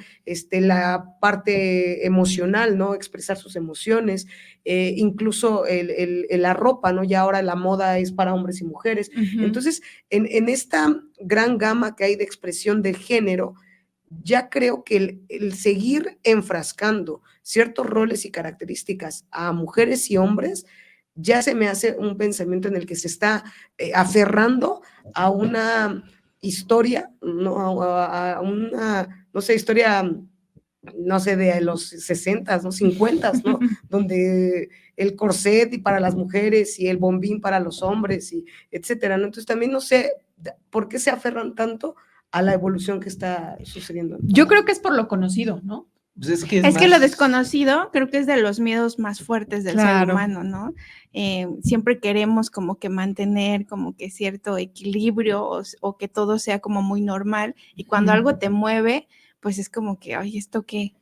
la parte emocional, ¿no? Expresar sus emociones, incluso la ropa, ¿no? Ya ahora la moda es para hombres y mujeres. Entonces, en esta gran gama que hay de expresión del género, ya creo que el seguir enfrascando ciertos roles y características a mujeres y hombres ya se me hace un pensamiento en el que se está aferrando a una historia, ¿no? A una, no sé, historia, no sé, de los 60, ¿no? 50, ¿no? Donde el corset y para las mujeres y el bombín para los hombres, y etcétera, ¿no? Entonces también no sé por qué se aferran tanto a la evolución que está sucediendo. Yo creo que es por lo conocido, ¿no? Pues es que Es que lo desconocido creo que es de los miedos más fuertes del ser humano, ¿no? Siempre queremos como que mantener como que cierto equilibrio o que todo sea como muy normal, y cuando algo te mueve, pues es como que, ay, ¿esto qué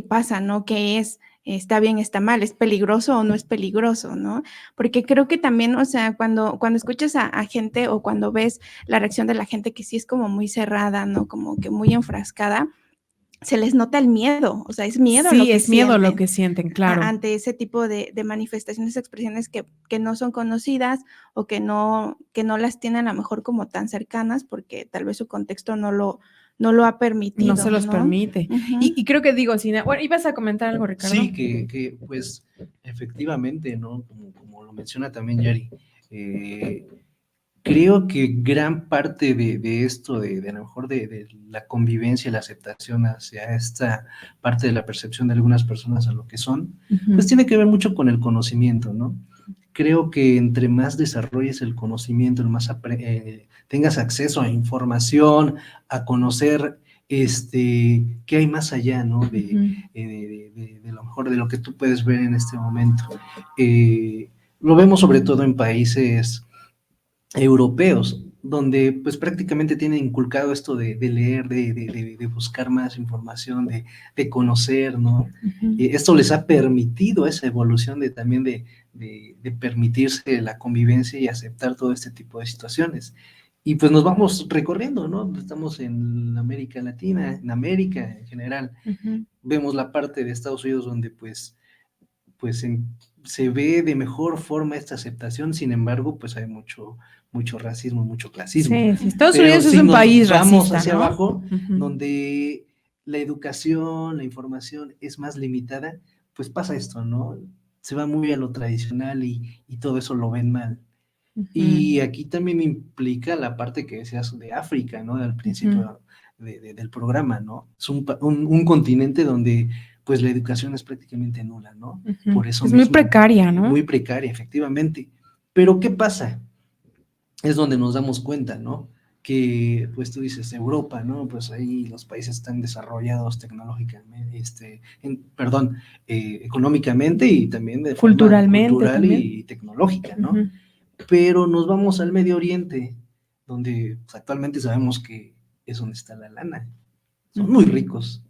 pasa, no? ¿Qué es? ¿Está bien, está mal? ¿Es peligroso o no es peligroso, no? Porque creo que también, o sea, cuando escuchas a gente o cuando ves la reacción de la gente que sí es como muy cerrada, ¿no? Como que muy enfrascada, se les nota el miedo, o sea, es miedo lo que es miedo lo que sienten, claro. Ante ese tipo de manifestaciones, expresiones que no son conocidas o que no las tienen a lo mejor como tan cercanas porque tal vez su contexto no lo ha permitido. No se los permite. Y creo que digo, bueno, ibas a comentar algo, Ricardo. Sí, que pues efectivamente, ¿no? Como lo menciona también Yari, creo que gran parte de esto, de a lo mejor de la convivencia y la aceptación hacia esta parte de la percepción de algunas personas a lo que son, pues tiene que ver mucho con el conocimiento, ¿no? Creo que entre más desarrolles el conocimiento, más tengas acceso a información, a conocer qué hay más allá, ¿no? De lo mejor de lo que tú puedes ver en este momento. Lo vemos sobre todo en países europeos, donde pues prácticamente tienen inculcado esto de leer, de buscar más información, de conocer, ¿no? Esto les ha permitido esa evolución también de permitirse la convivencia y aceptar todo este tipo de situaciones. Y pues nos vamos recorriendo, ¿no? Estamos en América Latina, en América en general. Vemos la parte de Estados Unidos donde pues se ve de mejor forma esta aceptación, sin embargo, pues hay mucho racismo, mucho clasismo. Sí, Estados Unidos es un país racista, vamos hacia ¿no? abajo, donde la educación, la información es más limitada, pues pasa esto, ¿no? Se va muy a lo tradicional y todo eso lo ven mal. Y aquí también implica la parte que decías de África, ¿no? Al principio del programa, ¿no? Es un continente donde pues la educación es prácticamente nula, ¿no? Por eso es mismo, muy precaria, ¿no? Muy precaria, efectivamente. Pero ¿qué pasa? Es donde nos damos cuenta, ¿no? Que, pues tú dices, Europa, ¿no? Pues ahí los países están desarrollados tecnológicamente, económicamente y también de culturalmente, forma cultural y tecnológica, ¿no? Pero nos vamos al Medio Oriente, donde pues, actualmente sabemos que es donde está la lana. Son muy ricos,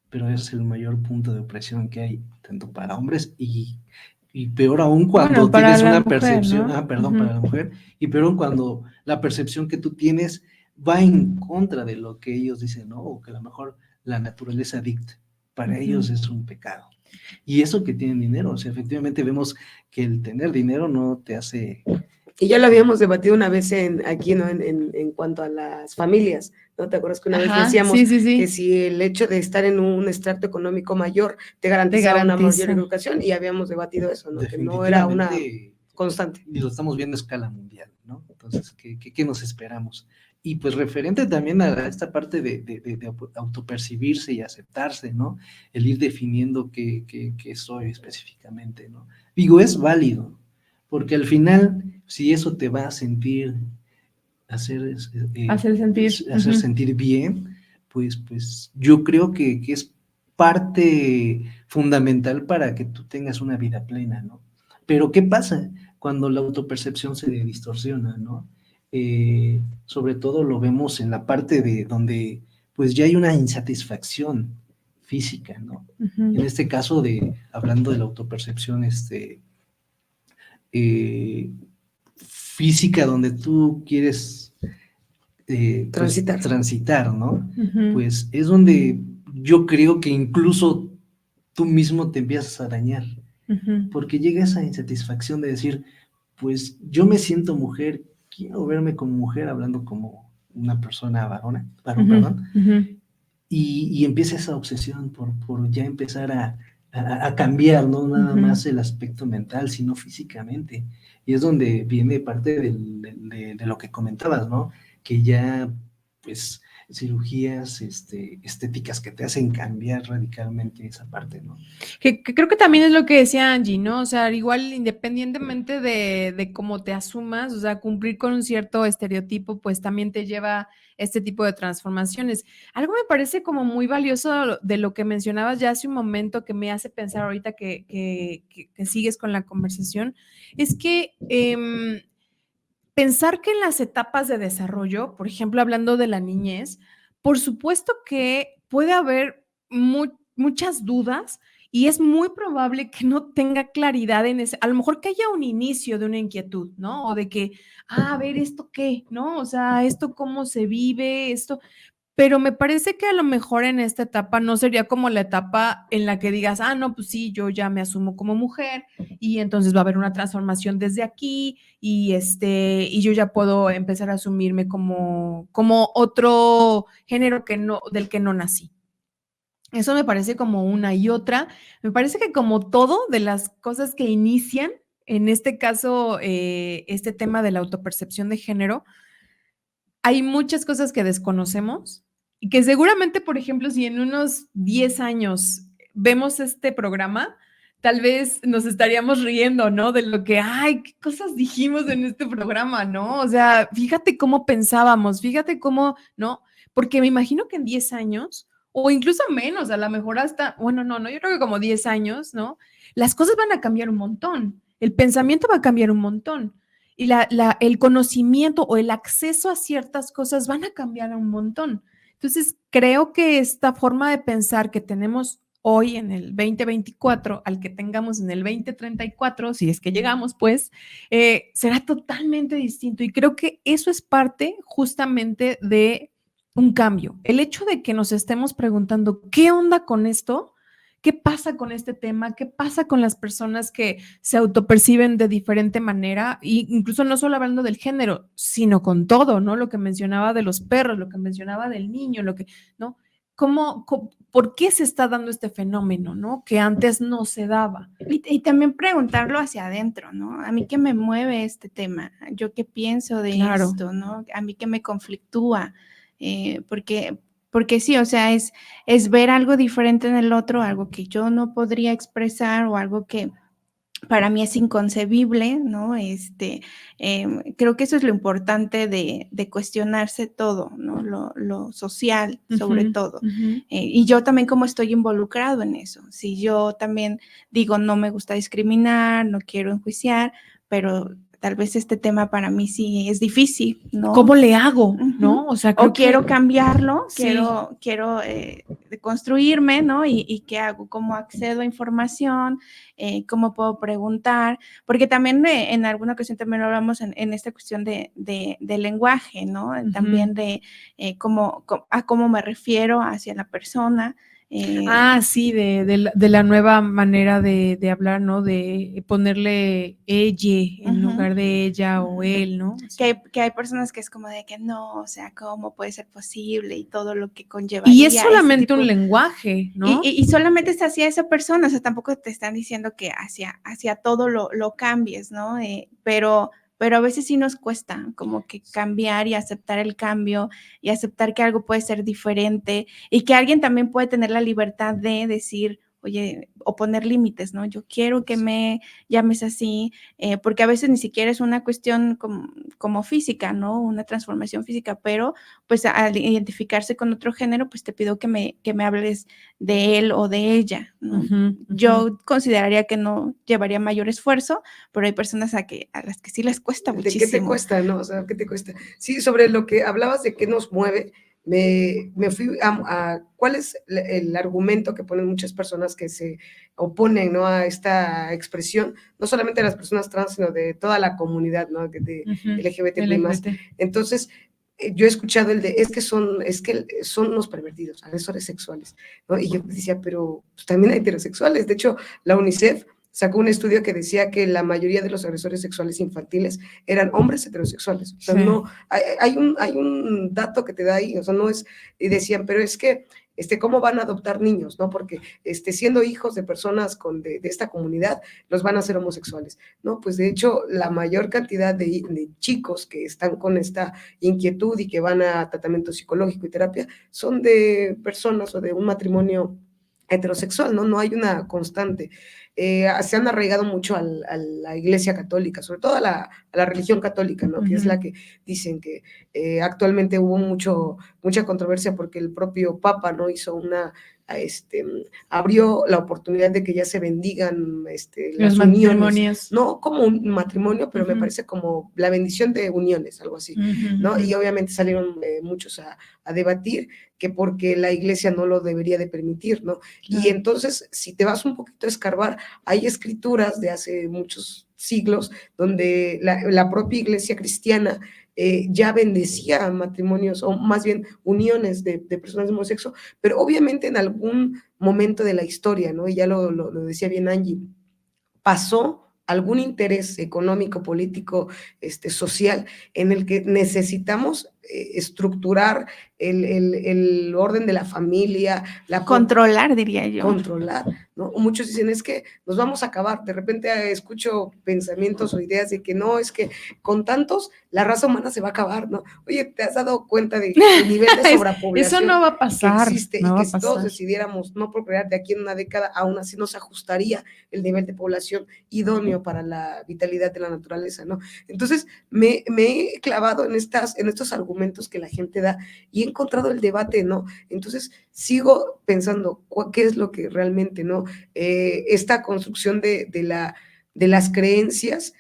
pero ese es el mayor punto de opresión que hay, tanto para hombres y peor aún cuando tienes una percepción, ¿no? Para la mujer, y peor aún cuando la percepción que tú tienes va en contra de lo que ellos dicen, ¿no? O que a lo mejor la naturaleza dicta. Para ellos es un pecado. Y eso que tienen dinero, o sea, efectivamente vemos que el tener dinero no te hace... Y ya lo habíamos debatido una vez aquí, ¿no? En cuanto a las familias, ¿no? ¿Te acuerdas que una vez decíamos que si el hecho de estar en un estrato económico mayor te garantizaba una mayor educación? Y habíamos debatido eso, ¿no? Que no era una constante. Y lo estamos viendo a escala mundial, ¿no? Entonces, ¿qué nos esperamos? Y pues referente también a esta parte de autopercibirse y aceptarse, ¿no? El ir definiendo qué soy específicamente, ¿no? Digo, es válido, porque al final, si eso te va a hacer sentir bien, pues yo creo que es parte fundamental para que tú tengas una vida plena, ¿no? Pero ¿qué pasa cuando la autopercepción se distorsiona, ¿no? Sobre todo lo vemos en la parte de donde pues ya hay una insatisfacción física, ¿no? En este caso hablando de la autopercepción física donde tú quieres pues, transitar, ¿no? Ujú. Pues es donde yo creo que incluso tú mismo te empiezas a dañar, Ujú. porque llega esa insatisfacción de decir, pues yo me siento mujer, quiero verme como mujer hablando como una persona varón, perdón, Ujú. y empieza esa obsesión por ya empezar a cambiar, no nada Ujú. más el aspecto mental, sino físicamente. Y es donde viene parte de lo que comentabas, ¿no? Que ya, pues, cirugías estéticas que te hacen cambiar radicalmente esa parte, ¿no? Que creo que también es lo que decía Angie, ¿no? O sea, igual independientemente de cómo te asumas, o sea, cumplir con un cierto estereotipo, pues también te lleva este tipo de transformaciones. Algo me parece como muy valioso de lo que mencionabas ya hace un momento, que me hace pensar ahorita que sigues con la conversación, es que pensar que en las etapas de desarrollo, por ejemplo, hablando de la niñez, por supuesto que puede haber muchas dudas y es muy probable que no tenga claridad en ese, a lo mejor que haya un inicio de una inquietud, ¿no? O de que, a ver, ¿esto qué? ¿No? O sea, ¿esto cómo se vive? Esto, pero me parece que a lo mejor en esta etapa no sería como la etapa en la que digas, ah, no, pues sí, yo ya me asumo como mujer y entonces va a haber una transformación desde aquí y yo ya puedo empezar a asumirme como otro género del que no nací. Eso me parece como una y otra. Me parece que como todo de las cosas que inician, en este caso, este tema de la autopercepción de género, hay muchas cosas que desconocemos y que seguramente, por ejemplo, si en unos 10 años vemos este programa, tal vez nos estaríamos riendo, ¿no? De lo que, ay, qué cosas dijimos en este programa, ¿no? O sea, fíjate cómo pensábamos, fíjate cómo, ¿no? Porque me imagino que en 10 años, o incluso menos, a lo mejor hasta, bueno, no, yo creo que como 10 años, ¿no? Las cosas van a cambiar un montón, el pensamiento va a cambiar un montón y el conocimiento o el acceso a ciertas cosas van a cambiar un montón. Entonces, creo que esta forma de pensar que tenemos hoy en el 2024 al que tengamos en el 2034, si es que llegamos, pues, será totalmente distinto. Y creo que eso es parte justamente de un cambio. El hecho de que nos estemos preguntando, ¿qué onda con esto? ¿Qué pasa con este tema? ¿Qué pasa con las personas que se autoperciben de diferente manera? Y incluso no solo hablando del género, sino con todo, ¿no? Lo que mencionaba de los perros, lo que mencionaba del niño, ¿no? ¿Por qué se está dando este fenómeno, ¿no? Que antes no se daba. Y también preguntarlo hacia adentro, ¿no? A mí qué me mueve este tema, yo qué pienso de esto, ¿no? A mí qué me conflictúa, porque sí, o sea, es ver algo diferente en el otro, algo que yo no podría expresar o algo que para mí es inconcebible, ¿no? Creo que eso es lo importante de cuestionarse todo, ¿no? Lo social, sobre todo. Y yo también como estoy involucrado en eso. Si yo también digo, no me gusta discriminar, no quiero enjuiciar, pero tal vez este tema para mí sí es difícil, ¿no? ¿Cómo le hago? ¿No? O sea, quiero cambiarlo, sí. quiero construirme, ¿no? ¿Y qué hago? ¿Cómo accedo a información? ¿Cómo puedo preguntar? Porque también en alguna ocasión también lo hablamos en esta cuestión de lenguaje, ¿no? También de cómo me refiero hacia la persona. Sí, de la nueva manera de hablar, ¿no? De ponerle ella en lugar de ella o él, ¿no? Que hay personas que es como de que no, o sea, ¿cómo puede ser posible? Y todo lo que conlleva. Y es solamente un lenguaje, ¿no? Y solamente es hacia esa persona, o sea, tampoco te están diciendo que hacia todo lo cambies, ¿no? Pero a veces sí nos cuesta como que cambiar y aceptar el cambio y aceptar que algo puede ser diferente y que alguien también puede tener la libertad de decir, oye, o poner límites, ¿no? Yo quiero que me llames así, porque a veces ni siquiera es una cuestión como física, ¿no? Una transformación física, pero pues al identificarse con otro género, pues te pido que me hables de él o de ella, ¿no? Yo consideraría que no llevaría mayor esfuerzo, pero hay personas a las que sí les cuesta muchísimo. ¿De qué te cuesta, no? O sea, ¿qué te cuesta? Sí, sobre lo que hablabas de qué nos mueve, me fui a cuál es el argumento que ponen muchas personas que se oponen, ¿no?, a esta expresión, no solamente de las personas trans, sino de toda la comunidad, ¿no?, de LGBT+. Entonces, yo he escuchado es que son los pervertidos, agresores sexuales, ¿no? Y yo decía, pero pues, también hay heterosexuales. De hecho, la UNICEF sacó un estudio que decía que la mayoría de los agresores sexuales infantiles eran hombres heterosexuales. O sea, Sí. no, hay un dato que te da ahí, o sea, no es, y decían, pero es que, ¿cómo van a adoptar niños, no? Porque, siendo hijos de personas de esta comunidad, los van a hacer homosexuales, ¿no? Pues, de hecho, la mayor cantidad de chicos que están con esta inquietud y que van a tratamiento psicológico y terapia, son de personas o de un matrimonio heterosexual, ¿no? No hay una constante. Se han arraigado mucho a la Iglesia Católica, sobre todo a la religión católica, ¿no? Que es la que dicen que actualmente hubo mucha controversia porque el propio Papa, ¿no?, hizo abrió la oportunidad de que ya se bendigan las uniones, no como un matrimonio, pero me parece como la bendición de uniones, algo así, ¿no? Y obviamente salieron muchos a debatir que porque la iglesia no lo debería de permitir, ¿no? Claro. Y entonces, si te vas un poquito a escarbar, hay escrituras de hace muchos siglos donde la propia iglesia cristiana ya bendecía matrimonios, o más bien uniones de personas de mismo sexo, pero obviamente en algún momento de la historia, ¿no? Y ya lo decía bien Angie, pasó algún interés económico, político, social, en el que necesitamos estructurar el orden de la familia. Controlar, diría yo. Controlar, ¿no? Muchos dicen, es que nos vamos a acabar. De repente escucho pensamientos o ideas de que no, es que con tantos la raza humana se va a acabar, ¿no? Oye, ¿te has dado cuenta del nivel de sobrepoblación eso no va a pasar, que existe y que si todos decidiéramos no procrear de aquí en una década, aún así nos ajustaría el nivel de población idóneo para la vitalidad de la naturaleza, ¿no? Entonces, me he clavado en estos argumentos que la gente da y he encontrado el debate, ¿no? Entonces, sigo pensando qué es lo que realmente, ¿no? Esta construcción de las creencias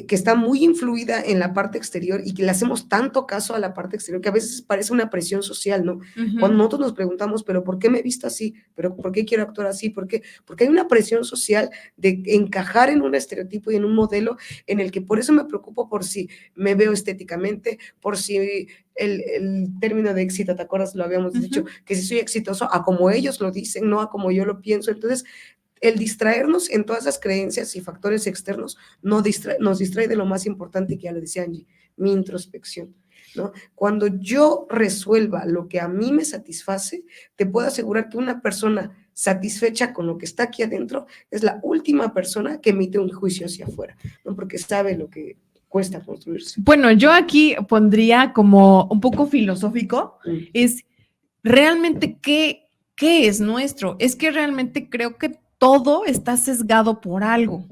que está muy influida en la parte exterior y que le hacemos tanto caso a la parte exterior que a veces parece una presión social, ¿no? Cuando nosotros nos preguntamos, ¿pero por qué me he visto así? ¿Pero por qué quiero actuar así? ¿Por qué? Porque hay una presión social de encajar en un estereotipo y en un modelo en el que por eso me preocupo por si me veo estéticamente, por si el término de éxito, ¿te acuerdas? Lo habíamos dicho, que si soy exitoso a como ellos lo dicen, no a como yo lo pienso. Entonces, el distraernos en todas las creencias y factores externos nos distrae de lo más importante que ya le decía Angie, mi introspección, ¿no? Cuando yo resuelva lo que a mí me satisface, te puedo asegurar que una persona satisfecha con lo que está aquí adentro es la última persona que emite un juicio hacia afuera, ¿no? Porque sabe lo que cuesta construirse. Bueno, yo aquí pondría como un poco filosófico, es realmente qué es nuestro. Es que realmente creo que todo está sesgado por algo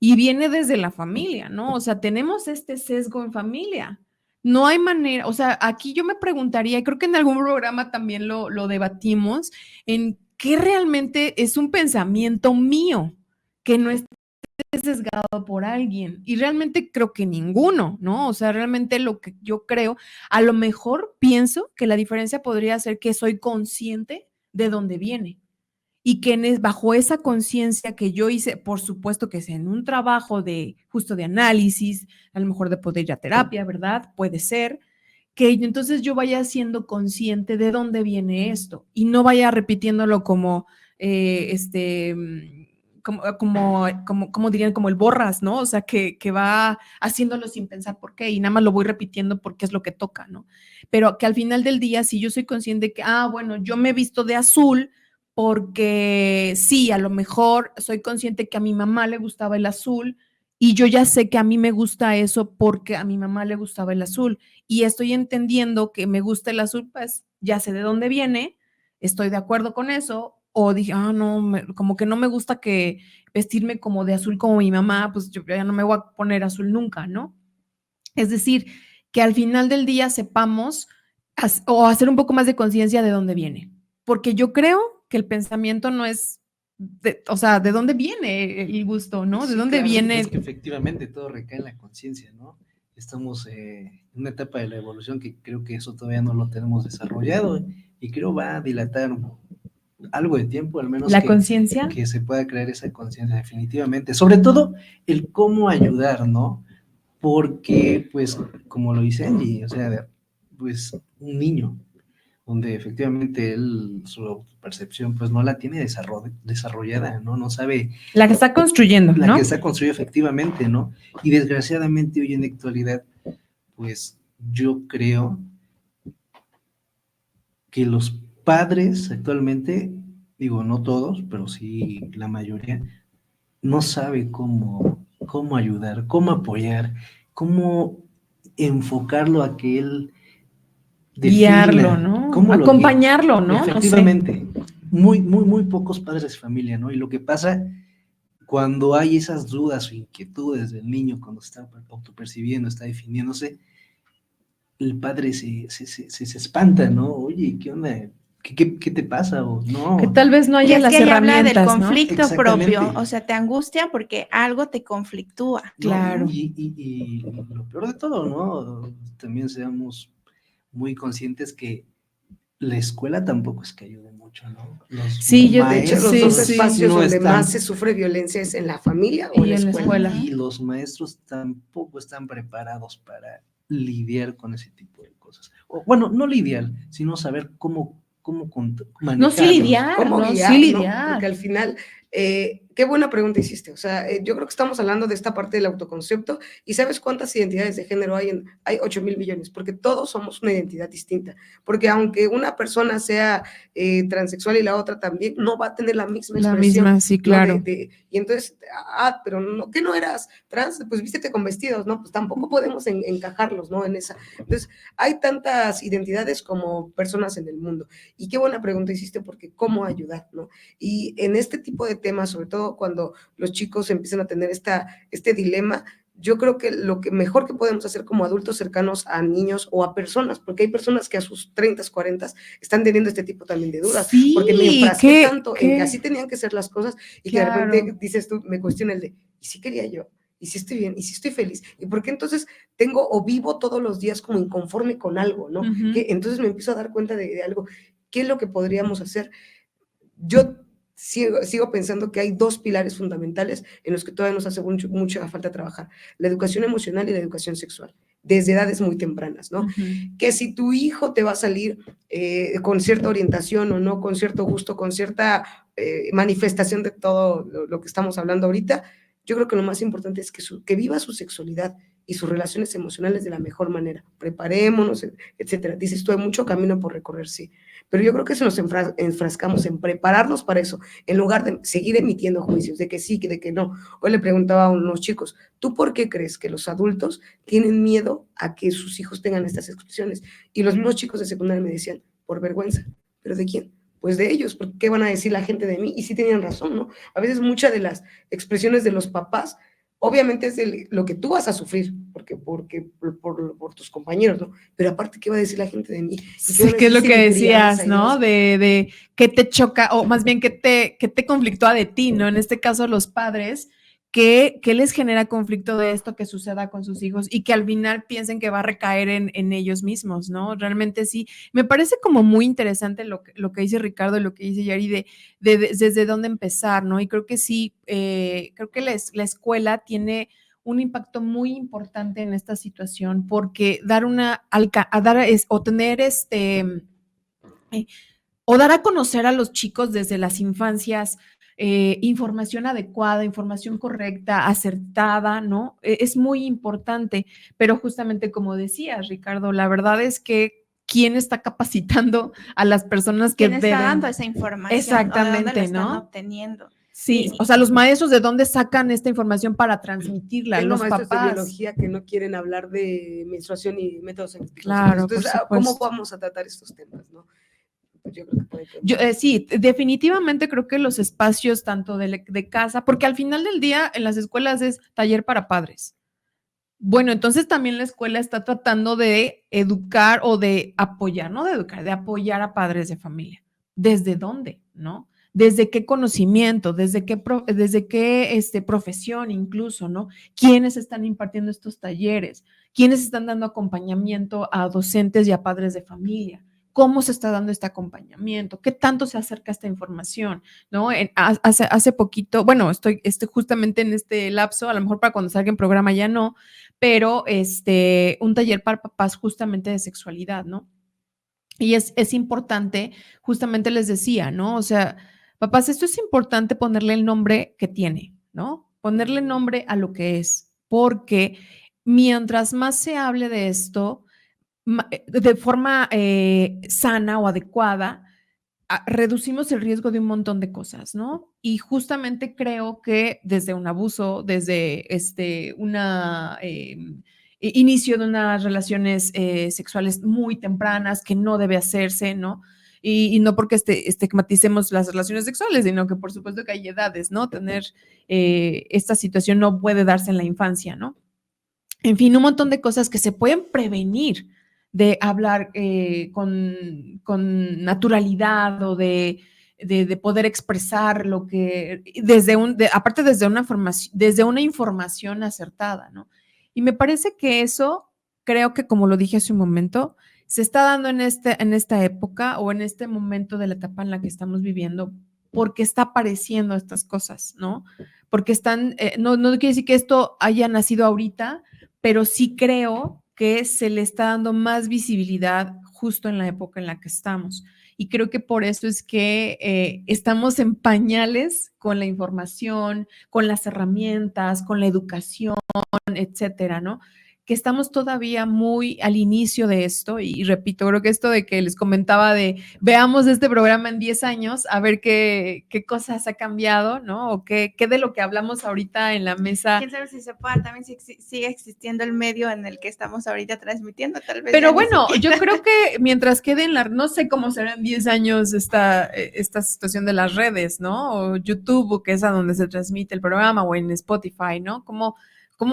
y viene desde la familia, ¿no? O sea, tenemos este sesgo en familia. No hay manera, o sea, aquí yo me preguntaría, y creo que en algún programa también lo debatimos, en qué realmente es un pensamiento mío que no esté sesgado por alguien. Y realmente creo que ninguno, ¿no? O sea, realmente lo que yo creo, a lo mejor pienso que la diferencia podría ser que soy consciente de dónde viene. Y que bajo esa conciencia que yo hice, por supuesto que es en un trabajo justo de análisis, a lo mejor de poder ir a terapia, ¿verdad? Puede ser, que entonces yo vaya siendo consciente de dónde viene esto y no vaya repitiéndolo como, como dirían, como el borras, ¿no? O sea, que va haciéndolo sin pensar por qué y nada más lo voy repitiendo porque es lo que toca, ¿no? Pero que al final del día, si yo soy consciente de que, bueno, yo me he visto de azul porque sí, a lo mejor soy consciente que a mi mamá le gustaba el azul y yo ya sé que a mí me gusta eso porque a mi mamá le gustaba el azul y estoy entendiendo que me gusta el azul, pues ya sé de dónde viene, estoy de acuerdo con eso, o dije, no, como que no me gusta que vestirme como de azul como mi mamá, pues yo ya no me voy a poner azul nunca, ¿no? Es decir, que al final del día sepamos o hacer un poco más de conciencia de dónde viene, porque yo creo que el pensamiento no es, o sea, ¿de dónde viene el gusto, no? ¿De Sí, dónde claro, viene? es que efectivamente todo recae en la conciencia, ¿no? estamos en una etapa de la evolución que creo que eso todavía no lo tenemos desarrollado y creo va a dilatar algo de tiempo, al menos La conciencia. que se pueda crear esa conciencia definitivamente. Sobre todo el cómo ayudar, ¿no? Porque, pues, como lo dice Angie, o sea, pues un niño, donde efectivamente él, su percepción, pues no la tiene desarrollada, ¿no? No sabe. La que está construyendo, La ¿no? que está construida efectivamente, ¿no? Y desgraciadamente hoy en la actualidad, pues yo creo que los padres actualmente, digo, no todos, pero sí la mayoría, no sabe cómo ayudar, cómo apoyar, cómo enfocarlo a que él Guiarlo, defina, ¿no? cómo lo Acompañarlo, ¿no? efectivamente, muy pocos padres de familia, ¿no? Y lo que pasa cuando hay esas dudas o inquietudes del niño, cuando está autopercibiendo, está definiéndose, el padre se espanta, ¿no? Oye, ¿qué onda? ¿Qué te pasa? O no. Que tal vez no Y haya es las que ahí habla del herramientas, ¿no? conflicto Exactamente. propio, o sea, te angustia porque algo te conflictúa. ¿no? Claro. Y lo peor de todo, ¿no? También seamos muy conscientes que la escuela tampoco es que ayude mucho, ¿no? Sí, yo- De hecho, los Sí, dos sí. espacios no donde están, más se sufre violencia es en la familia o Y en la escuela. y los maestros tampoco están preparados para lidiar con ese tipo de cosas. O, bueno, no lidiar, sino saber cómo manejarlos. No, sí lidiar, ¿Cómo ¿no? guiar, Sí no? lidiar. Porque al final, qué buena pregunta hiciste. O sea, yo creo que estamos hablando de esta parte del autoconcepto y ¿sabes cuántas identidades de género hay? Hay 8,000 millones, porque todos somos una identidad distinta. Porque aunque una persona sea transexual y la otra también, no va a tener la misma La expresión. misma, sí, ¿no? claro. Y entonces, pero no, ¿qué no eras trans? Pues vístete con vestidos, ¿no? Pues tampoco podemos encajarlos, ¿no? En esa. Entonces, hay tantas identidades como personas en el mundo. Y qué buena pregunta hiciste, porque cómo ayudar, ¿no? Y en este tipo de temas, sobre todo cuando los chicos empiezan a tener este dilema, yo creo que lo que mejor que podemos hacer como adultos cercanos a niños o a personas, porque hay personas que a sus 30, 40 están teniendo este tipo también de dudas, Sí, porque me enfrasqué tanto en que ¿qué? así tenían que ser las cosas y Claro. que de repente dices tú, me cuestiona el de, ¿y si quería yo? ¿Y si estoy bien? ¿Y si estoy feliz? ¿Y por qué entonces tengo o vivo todos los días como inconforme con algo, ¿no? Ujú. Que entonces me empiezo a dar cuenta de algo. ¿Qué es lo que podríamos hacer? Yo sigo pensando que hay dos pilares fundamentales en los que todavía nos hace mucha falta trabajar: la educación emocional y la educación sexual, desde edades muy tempranas, ¿no? Ujú. Que si tu hijo te va a salir con cierta orientación o no, con cierto gusto, con cierta manifestación de todo lo que estamos hablando ahorita, yo creo que lo más importante es que viva su sexualidad y sus relaciones emocionales de la mejor manera. Preparémonos, etcétera. Dices tú, hay mucho camino por recorrer, sí. Pero yo creo que si nos enfrascamos en prepararnos para eso, en lugar de seguir emitiendo juicios de que sí, de que no. Hoy le preguntaba a unos chicos, ¿tú por qué crees que los adultos tienen miedo a que sus hijos tengan estas expresiones? Y los mismos chicos de secundaria me decían, por vergüenza. ¿Pero de quién? Pues de ellos, porque ¿qué van a decir la gente de mí? Y sí tenían razón, ¿no? A veces muchas de las expresiones de los papás, obviamente es lo que tú vas a sufrir, porque por tus compañeros, ¿no? Pero aparte, ¿qué va a decir la gente de mí? Sí, que es lo que decías, ¿no? De qué te choca, o más bien qué te conflictúa de ti, ¿no? En este caso, los padres, ¿qué les genera conflicto de esto que suceda con sus hijos y que al final piensen que va a recaer en ellos mismos, ¿no? Realmente sí. Me parece como muy interesante lo que dice Ricardo y lo que dice Yari desde dónde empezar, ¿no? Y creo que sí, creo que la escuela tiene un impacto muy importante en esta situación, porque o dar a conocer a los chicos desde las infancias información adecuada, información correcta, acertada, ¿no? Es muy importante, pero justamente como decías, Ricardo, la verdad es que ¿quién está capacitando a las personas que ¿Quién está deben? dando esa información? Exactamente, ¿O de dónde la están ¿no? obteniendo? Sí, o sea, los maestros, ¿de dónde sacan esta información para transmitirla? Tengo Los maestros papás. de biología que no quieren hablar de menstruación y métodos anticonceptivos. Claro, entonces, por ¿cómo supuesto. vamos a tratar estos temas, no? Pues yo creo que puede Sí, definitivamente creo que los espacios tanto de casa, porque al final del día en las escuelas es taller para padres. Bueno, entonces también la escuela está tratando de educar o de apoyar, no de educar, de apoyar a padres de familia. ¿Desde dónde? ¿No? ¿Desde qué conocimiento? ¿Desde qué profesión incluso? ¿No? ¿Quiénes están impartiendo estos talleres? ¿Quiénes están dando acompañamiento a docentes y a padres de familia? ¿Cómo se está dando este acompañamiento? ¿Qué tanto se acerca esta información? ¿No? Hace poquito, bueno, estoy justamente en este lapso, a lo mejor para cuando salga en programa ya no, pero un taller para papás justamente de sexualidad, ¿no? Y es importante, justamente les decía, ¿no? O sea, papás, esto es importante ponerle el nombre que tiene, ¿no? Ponerle nombre a lo que es, porque mientras más se hable de esto, de forma sana o adecuada, reducimos el riesgo de un montón de cosas, ¿no? Y justamente creo que desde un abuso, desde inicio de unas relaciones sexuales muy tempranas que no debe hacerse, ¿no? Y no porque estigmaticemos las relaciones sexuales, sino que por supuesto que hay edades, ¿no? Tener esta situación no puede darse en la infancia, ¿no? En fin, un montón de cosas que se pueden prevenir de hablar con naturalidad o de poder expresar lo que, aparte desde una información acertada, ¿no? Y me parece que eso, creo que como lo dije hace un momento, se está dando en esta época o en este momento de la etapa en la que estamos viviendo, porque está apareciendo estas cosas, ¿no? Porque no quiere decir que esto haya nacido ahorita, pero sí creo que se le está dando más visibilidad justo en la época en la que estamos. Y creo que por eso es que estamos en pañales con la información, con las herramientas, con la educación, etcétera, ¿no? Que estamos todavía muy al inicio de esto y repito, creo que esto de que les comentaba de veamos este programa en 10 años, a ver qué cosas ha cambiado, ¿no? O qué de lo que hablamos ahorita en la mesa. Quién sabe si se pueda también si sigue existiendo el medio en el que estamos ahorita transmitiendo, tal vez. Pero bueno, yo creo que mientras queden no sé cómo será en 10 años esta situación de las redes, ¿no? O YouTube, que es a donde se transmite el programa, o en Spotify, ¿no? ¿Cómo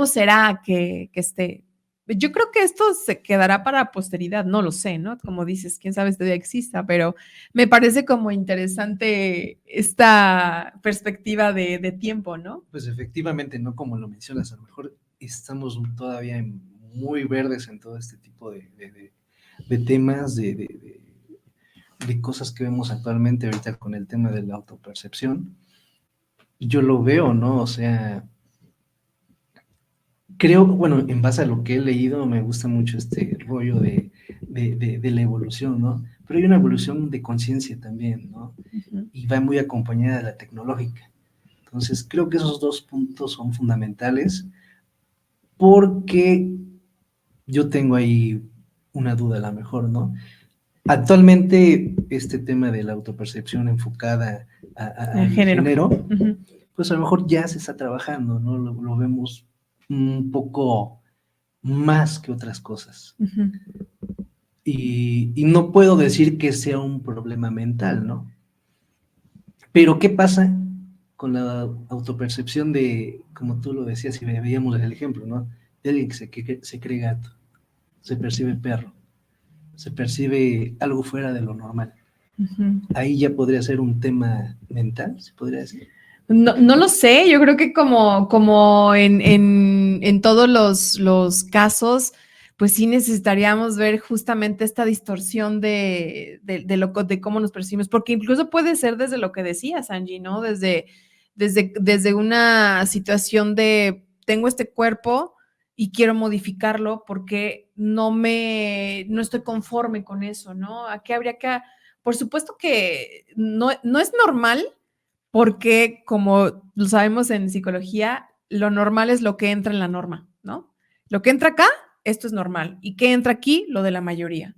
será que esté? Yo creo que esto se quedará para posteridad, no lo sé, ¿no? Como dices, quién sabe si todavía exista, pero me parece como interesante esta perspectiva de tiempo, ¿no? Pues efectivamente, ¿no? Como lo mencionas, a lo mejor estamos todavía muy verdes en todo este tipo de temas, de cosas que vemos actualmente ahorita con el tema de la autopercepción. Yo lo veo, ¿no? O sea, creo, bueno, en base a lo que he leído, me gusta mucho este rollo de la evolución, ¿no? Pero hay una evolución de conciencia también, ¿no? Uh-huh. Y va muy acompañada de la tecnológica. Entonces, creo que esos dos puntos son fundamentales porque yo tengo ahí una duda a lo mejor, ¿no? Actualmente, este tema de la autopercepción enfocada al género, uh-huh, pues a lo mejor ya se está trabajando, ¿no? Lo vemos un poco más que otras cosas. uh-huh. Y no puedo decir que sea un problema mental, ¿no? Pero ¿qué pasa con la autopercepción de, como tú lo decías y veíamos el ejemplo, ¿no? De alguien que se cree gato, se percibe perro, se percibe algo fuera de lo normal. Uh-huh. Ahí ya podría ser un tema mental, se podría decir. No lo sé, yo creo que como en todos los casos, pues sí necesitaríamos ver justamente esta distorsión de cómo nos percibimos, porque incluso puede ser desde lo que decías, Angie, ¿no? Desde una situación de tengo este cuerpo y quiero modificarlo porque no estoy conforme con eso, ¿no? Aquí habría que, por supuesto que no es normal, porque como lo sabemos en psicología, lo normal es lo que entra en la norma, ¿no? Lo que entra acá, esto es normal. ¿Y qué entra aquí? Lo de la mayoría.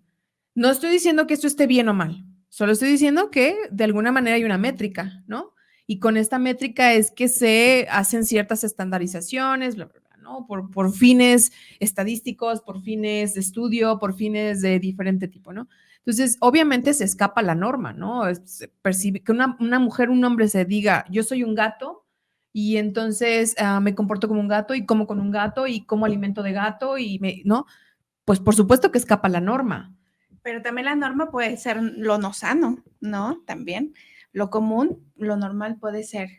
No estoy diciendo que esto esté bien o mal, solo estoy diciendo que de alguna manera hay una métrica, ¿no? Y con esta métrica es que se hacen ciertas estandarizaciones, bla, bla, bla, ¿no? Por fines estadísticos, por fines de estudio, por fines de diferente tipo, ¿no? Entonces, obviamente se escapa la norma, ¿no? Se percibe que una mujer, un hombre se diga, yo soy un gato y entonces me comporto como un gato y como con un gato y como alimento de gato ¿no? Pues por supuesto que escapa la norma. Pero también la norma puede ser lo no sano, ¿no? También lo común, lo normal puede ser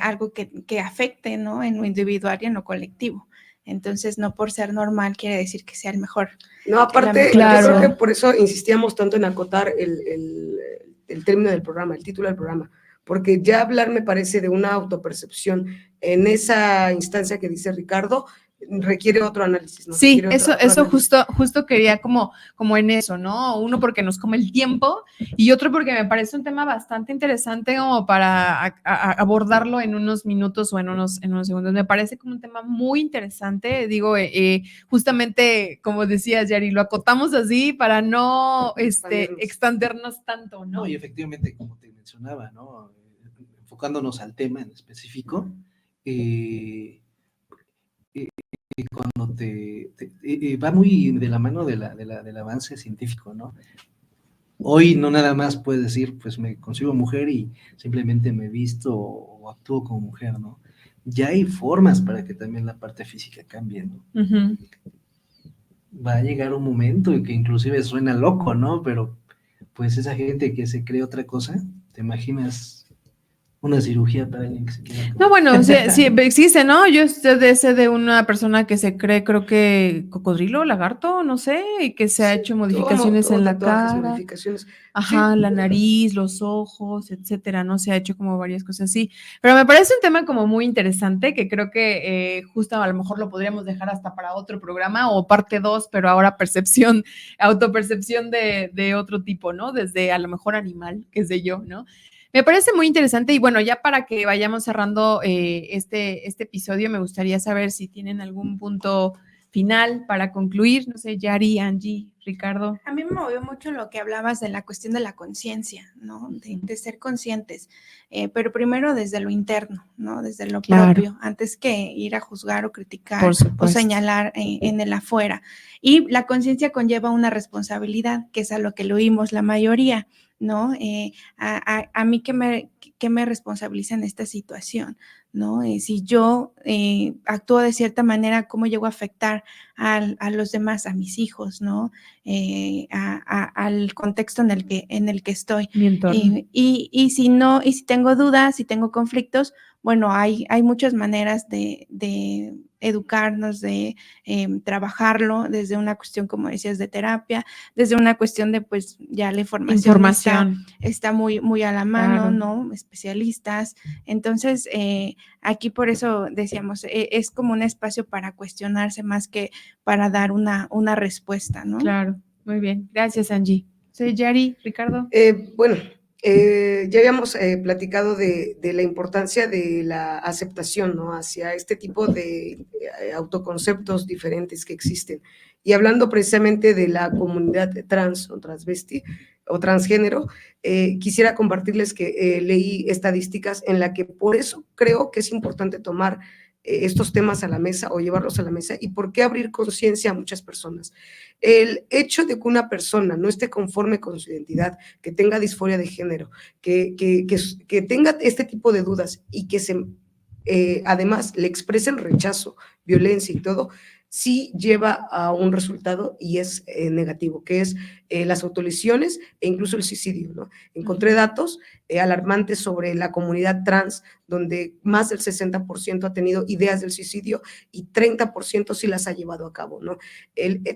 algo que afecte, ¿no? En lo individual y en lo colectivo. Entonces, no por ser normal quiere decir que sea el mejor. No, aparte, Claro. yo creo que por eso insistíamos tanto en acotar el término del programa, el título del programa, porque ya hablar me parece de una autopercepción en esa instancia que dice Ricardo, requiere otro análisis, ¿no? Sí, Requiere otro eso análisis. justo quería como en eso, ¿no? Uno porque nos come el tiempo y otro porque me parece un tema bastante interesante como para abordarlo en unos minutos o en unos segundos. Me parece como un tema muy interesante, digo, justamente como decías, Yari, lo acotamos así para no extendernos tanto, ¿no? No, y efectivamente, como te mencionaba, ¿no? Enfocándonos al tema en específico, cuando va muy de la mano del avance científico, ¿no? Hoy no nada más puedes decir, pues me consigo mujer y simplemente me visto o actúo como mujer, ¿no? Ya hay formas para que también la parte física cambie, ¿no? Uh-huh. Va a llegar un momento en que inclusive suena loco, ¿no? Pero pues esa gente que se cree otra cosa, ¿te imaginas una cirugía para alguien que se quiera? No, bueno, sí, existe, ¿no? Yo sé de una persona que se cree, creo que cocodrilo, lagarto, no sé, y que se ha hecho modificaciones en la tatuajes, cara. modificaciones. Ajá, Sí. la nariz, los ojos, etcétera, ¿no? Se ha hecho como varias cosas así. Pero me parece un tema como muy interesante que creo que justo a lo mejor lo podríamos dejar hasta para otro programa o parte 2, pero ahora autopercepción de otro tipo, ¿no? Desde a lo mejor animal, qué sé yo, ¿no? Me parece muy interesante y bueno, ya para que vayamos cerrando este episodio, me gustaría saber si tienen algún punto final para concluir, no sé, Yari, Angie, Ricardo. A mí me movió mucho lo que hablabas de la cuestión de la conciencia, ¿no? De ser conscientes, pero primero desde lo interno, ¿no? Desde lo propio, antes que ir a juzgar o criticar o señalar en el afuera. Y la conciencia conlleva una responsabilidad, que es a lo que lo oímos la mayoría, ¿no? A mí que me responsabiliza en esta situación, ¿no? Si yo actúo de cierta manera, ¿cómo llego a afectar a los demás, a mis hijos, ¿no? Al contexto en el que estoy. Y si tengo dudas, si tengo conflictos, bueno, hay muchas maneras de educarnos, de trabajarlo desde una cuestión, como decías, de terapia, desde una cuestión de, pues, ya la información. Está muy, muy a la mano, ¿no? Especialistas. Entonces, aquí por eso decíamos, es como un espacio para cuestionarse más que para dar una respuesta, ¿no? Claro, muy bien. Gracias, Angie. Soy Yari, Ricardo. Bueno, ya habíamos platicado de la importancia de la aceptación, ¿no? Hacia este tipo de autoconceptos diferentes que existen. Y hablando precisamente de la comunidad trans o transvesti o transgénero, quisiera compartirles que leí estadísticas en la que por eso creo que es importante tomar estos temas a la mesa o llevarlos a la mesa y por qué abrir conciencia a muchas personas. El hecho de que una persona no esté conforme con su identidad, que tenga disforia de género, que tenga este tipo de dudas y que además le expresen rechazo, violencia y todo, sí lleva a un resultado y es negativo, que es las autolesiones e incluso el suicidio, ¿no? Encontré datos alarmantes sobre la comunidad trans, donde más del 60% ha tenido ideas del suicidio y 30% sí las ha llevado a cabo, ¿no?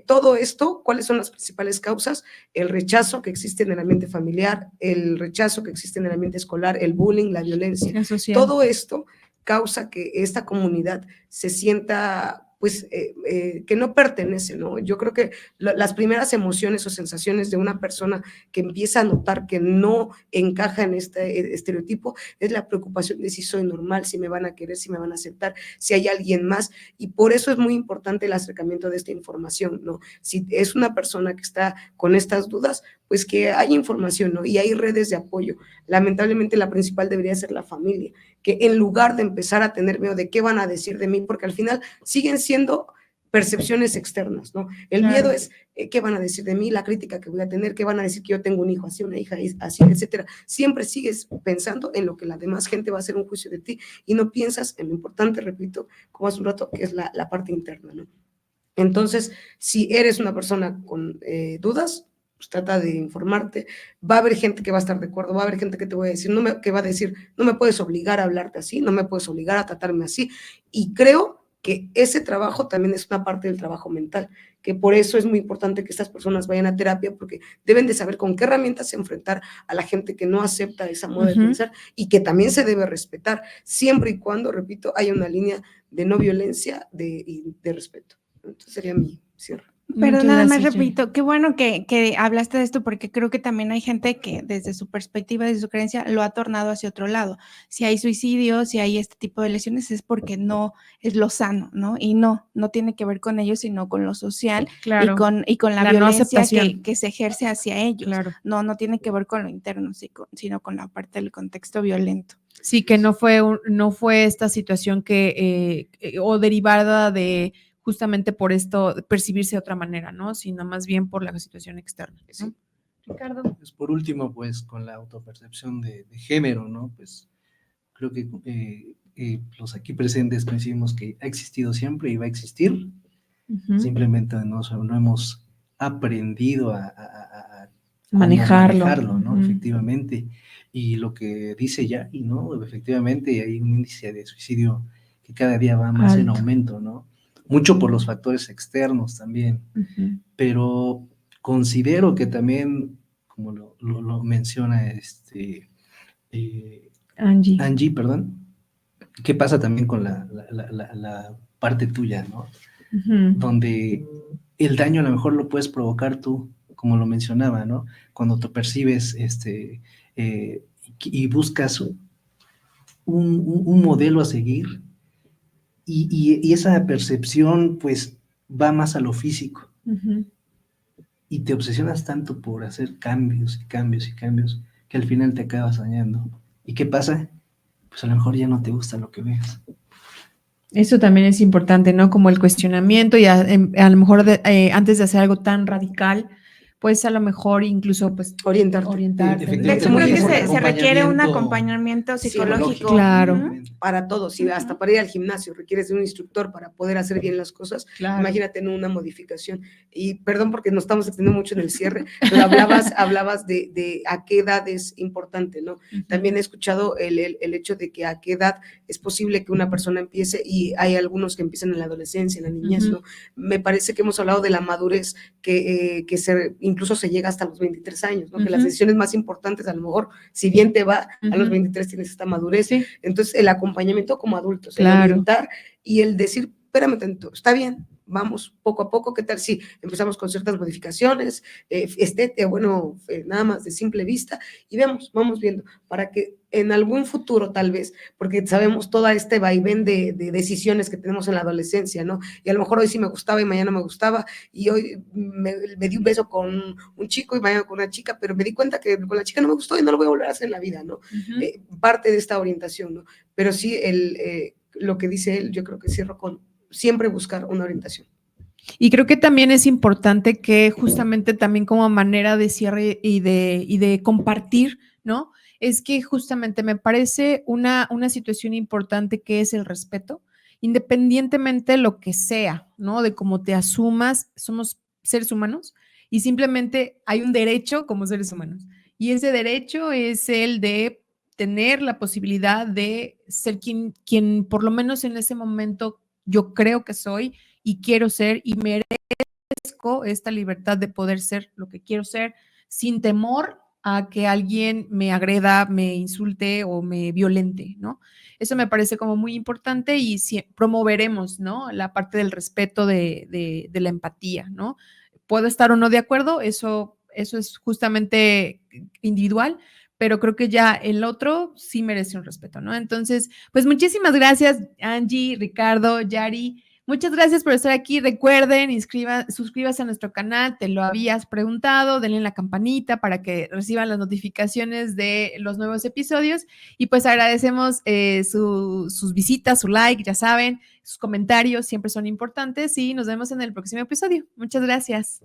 Todo esto, ¿cuáles son las principales causas? El rechazo que existe en el ambiente familiar, el rechazo que existe en el ambiente escolar, el bullying, la violencia. Todo esto causa que esta comunidad se sienta pues que no pertenece, ¿no? Yo creo que las primeras emociones o sensaciones de una persona que empieza a notar que no encaja en este estereotipo es la preocupación de si soy normal, si me van a querer, si me van a aceptar, si hay alguien más, y por eso es muy importante el acercamiento de esta información, ¿no? Si es una persona que está con estas dudas, pues que hay información, ¿no? Y hay redes de apoyo. Lamentablemente la principal debería ser la familia, que en lugar de empezar a tener miedo de qué van a decir de mí, porque al final siguen siendo percepciones externas, ¿no? El miedo es qué van a decir de mí, la crítica que voy a tener, qué van a decir que yo tengo un hijo así, una hija así, etcétera. Siempre sigues pensando en lo que la demás gente va a hacer un juicio de ti y no piensas en lo importante, repito, como hace un rato, que es la parte interna, ¿no? Entonces, si eres una persona con dudas, pues trata de informarte. Va a haber gente que va a estar de acuerdo, va a haber gente que te va a decir, que va a decir, no me puedes obligar a hablarte así, no me puedes obligar a tratarme así. Y creo que ese trabajo también es una parte del trabajo mental, que por eso es muy importante que estas personas vayan a terapia, porque deben de saber con qué herramientas enfrentar a la gente que no acepta esa moda de pensar, y que también se debe respetar, siempre y cuando, repito, haya una línea de no violencia y de respeto. Entonces sería mi cierre. Pero Muchas nada más gracias, repito, qué bueno que hablaste de esto, porque creo que también hay gente que desde su perspectiva, desde su creencia, lo ha tornado hacia otro lado. Si hay suicidio, si hay este tipo de lesiones, es porque no es lo sano, ¿no? Y no tiene que ver con ellos, sino con lo social Claro. y con la La no violencia aceptación. que se ejerce hacia ellos. Claro. No tiene que ver con lo interno, sino con la parte del contexto violento. Sí, que no fue esta situación que, o derivada de justamente por esto, percibirse de otra manera, ¿no? Sino más bien por la situación externa, ¿no? Sí. Ricardo. Pues por último, pues con la autopercepción de género, ¿no? Pues creo que los aquí presentes coincidimos que ha existido siempre y va a existir. Simplemente no hemos aprendido a manejarlo, ¿no? Efectivamente. Y lo que dice Yari, ¿no? Efectivamente hay un índice de suicidio que cada día va más en aumento, ¿no? Mucho por los factores externos también. Pero considero que también, como lo menciona Angie, perdón, ¿qué pasa también con la parte tuya, ¿no? Donde el daño a lo mejor lo puedes provocar tú, como lo mencionaba, ¿no? Cuando te percibes y buscas un modelo a seguir y esa percepción pues va más a lo físico. Y te obsesionas tanto por hacer cambios y cambios y cambios que al final te acabas dañando. ¿Y qué pasa? Pues a lo mejor ya no te gusta lo que ves. Eso también es importante, ¿no? Como el cuestionamiento y a lo mejor antes de hacer algo tan radical, pues a lo mejor incluso pues orientarte. De hecho, creo que se requiere un acompañamiento psicológico. Claro. Para todos, y hasta para ir al gimnasio requieres de un instructor para poder hacer bien las cosas. Claro. Imagínate en una modificación. Y perdón porque nos estamos extendiendo mucho en el cierre, pero hablabas de a qué edad es importante, ¿no? También he escuchado el hecho de que a qué edad es posible que una persona empiece, y hay algunos que empiezan en la adolescencia, en la niñez, ¿no? Me parece que hemos hablado de la madurez que incluso se llega hasta los 23 años, ¿no? Que las decisiones más importantes, a lo mejor, si bien te va, a los 23 tienes esta madurez. Sí. Entonces, el acompañamiento como adultos, claro. El orientar y el decir, espérame tanto, está bien, vamos poco a poco, ¿qué tal si empezamos con ciertas modificaciones, nada más de simple vista, y vamos viendo, para que en algún futuro tal vez, porque sabemos toda este vaivén de decisiones que tenemos en la adolescencia, ¿no? Y a lo mejor hoy sí me gustaba y mañana me gustaba, y hoy me di un beso con un chico y mañana con una chica, pero me di cuenta que con la chica no me gustó y no lo voy a volver a hacer en la vida, ¿no? Parte de esta orientación, ¿no? Pero sí, lo que dice él, yo creo que cierro con siempre buscar una orientación. Y creo que también es importante que justamente también como manera de cierre y de compartir, ¿no? Es que justamente me parece una situación importante que es el respeto, independientemente de lo que sea, ¿no? De cómo te asumas, somos seres humanos y simplemente hay un derecho como seres humanos. Y ese derecho es el de tener la posibilidad de ser quien por lo menos en ese momento yo creo que soy y quiero ser y merezco esta libertad de poder ser lo que quiero ser sin temor a que alguien me agreda, me insulte o me violente, ¿no? Eso me parece como muy importante y promoveremos, ¿no? La parte del respeto de la empatía, ¿no? Puedo estar o no de acuerdo, eso es justamente individual, pero creo que ya el otro sí merece un respeto, ¿no? Entonces, pues muchísimas gracias, Angie, Ricardo, Yari. Muchas gracias por estar aquí. Recuerden, suscríbase a nuestro canal, te lo habías preguntado, denle en la campanita para que reciban las notificaciones de los nuevos episodios y pues agradecemos sus visitas, su like, ya saben, sus comentarios siempre son importantes y nos vemos en el próximo episodio. Muchas gracias.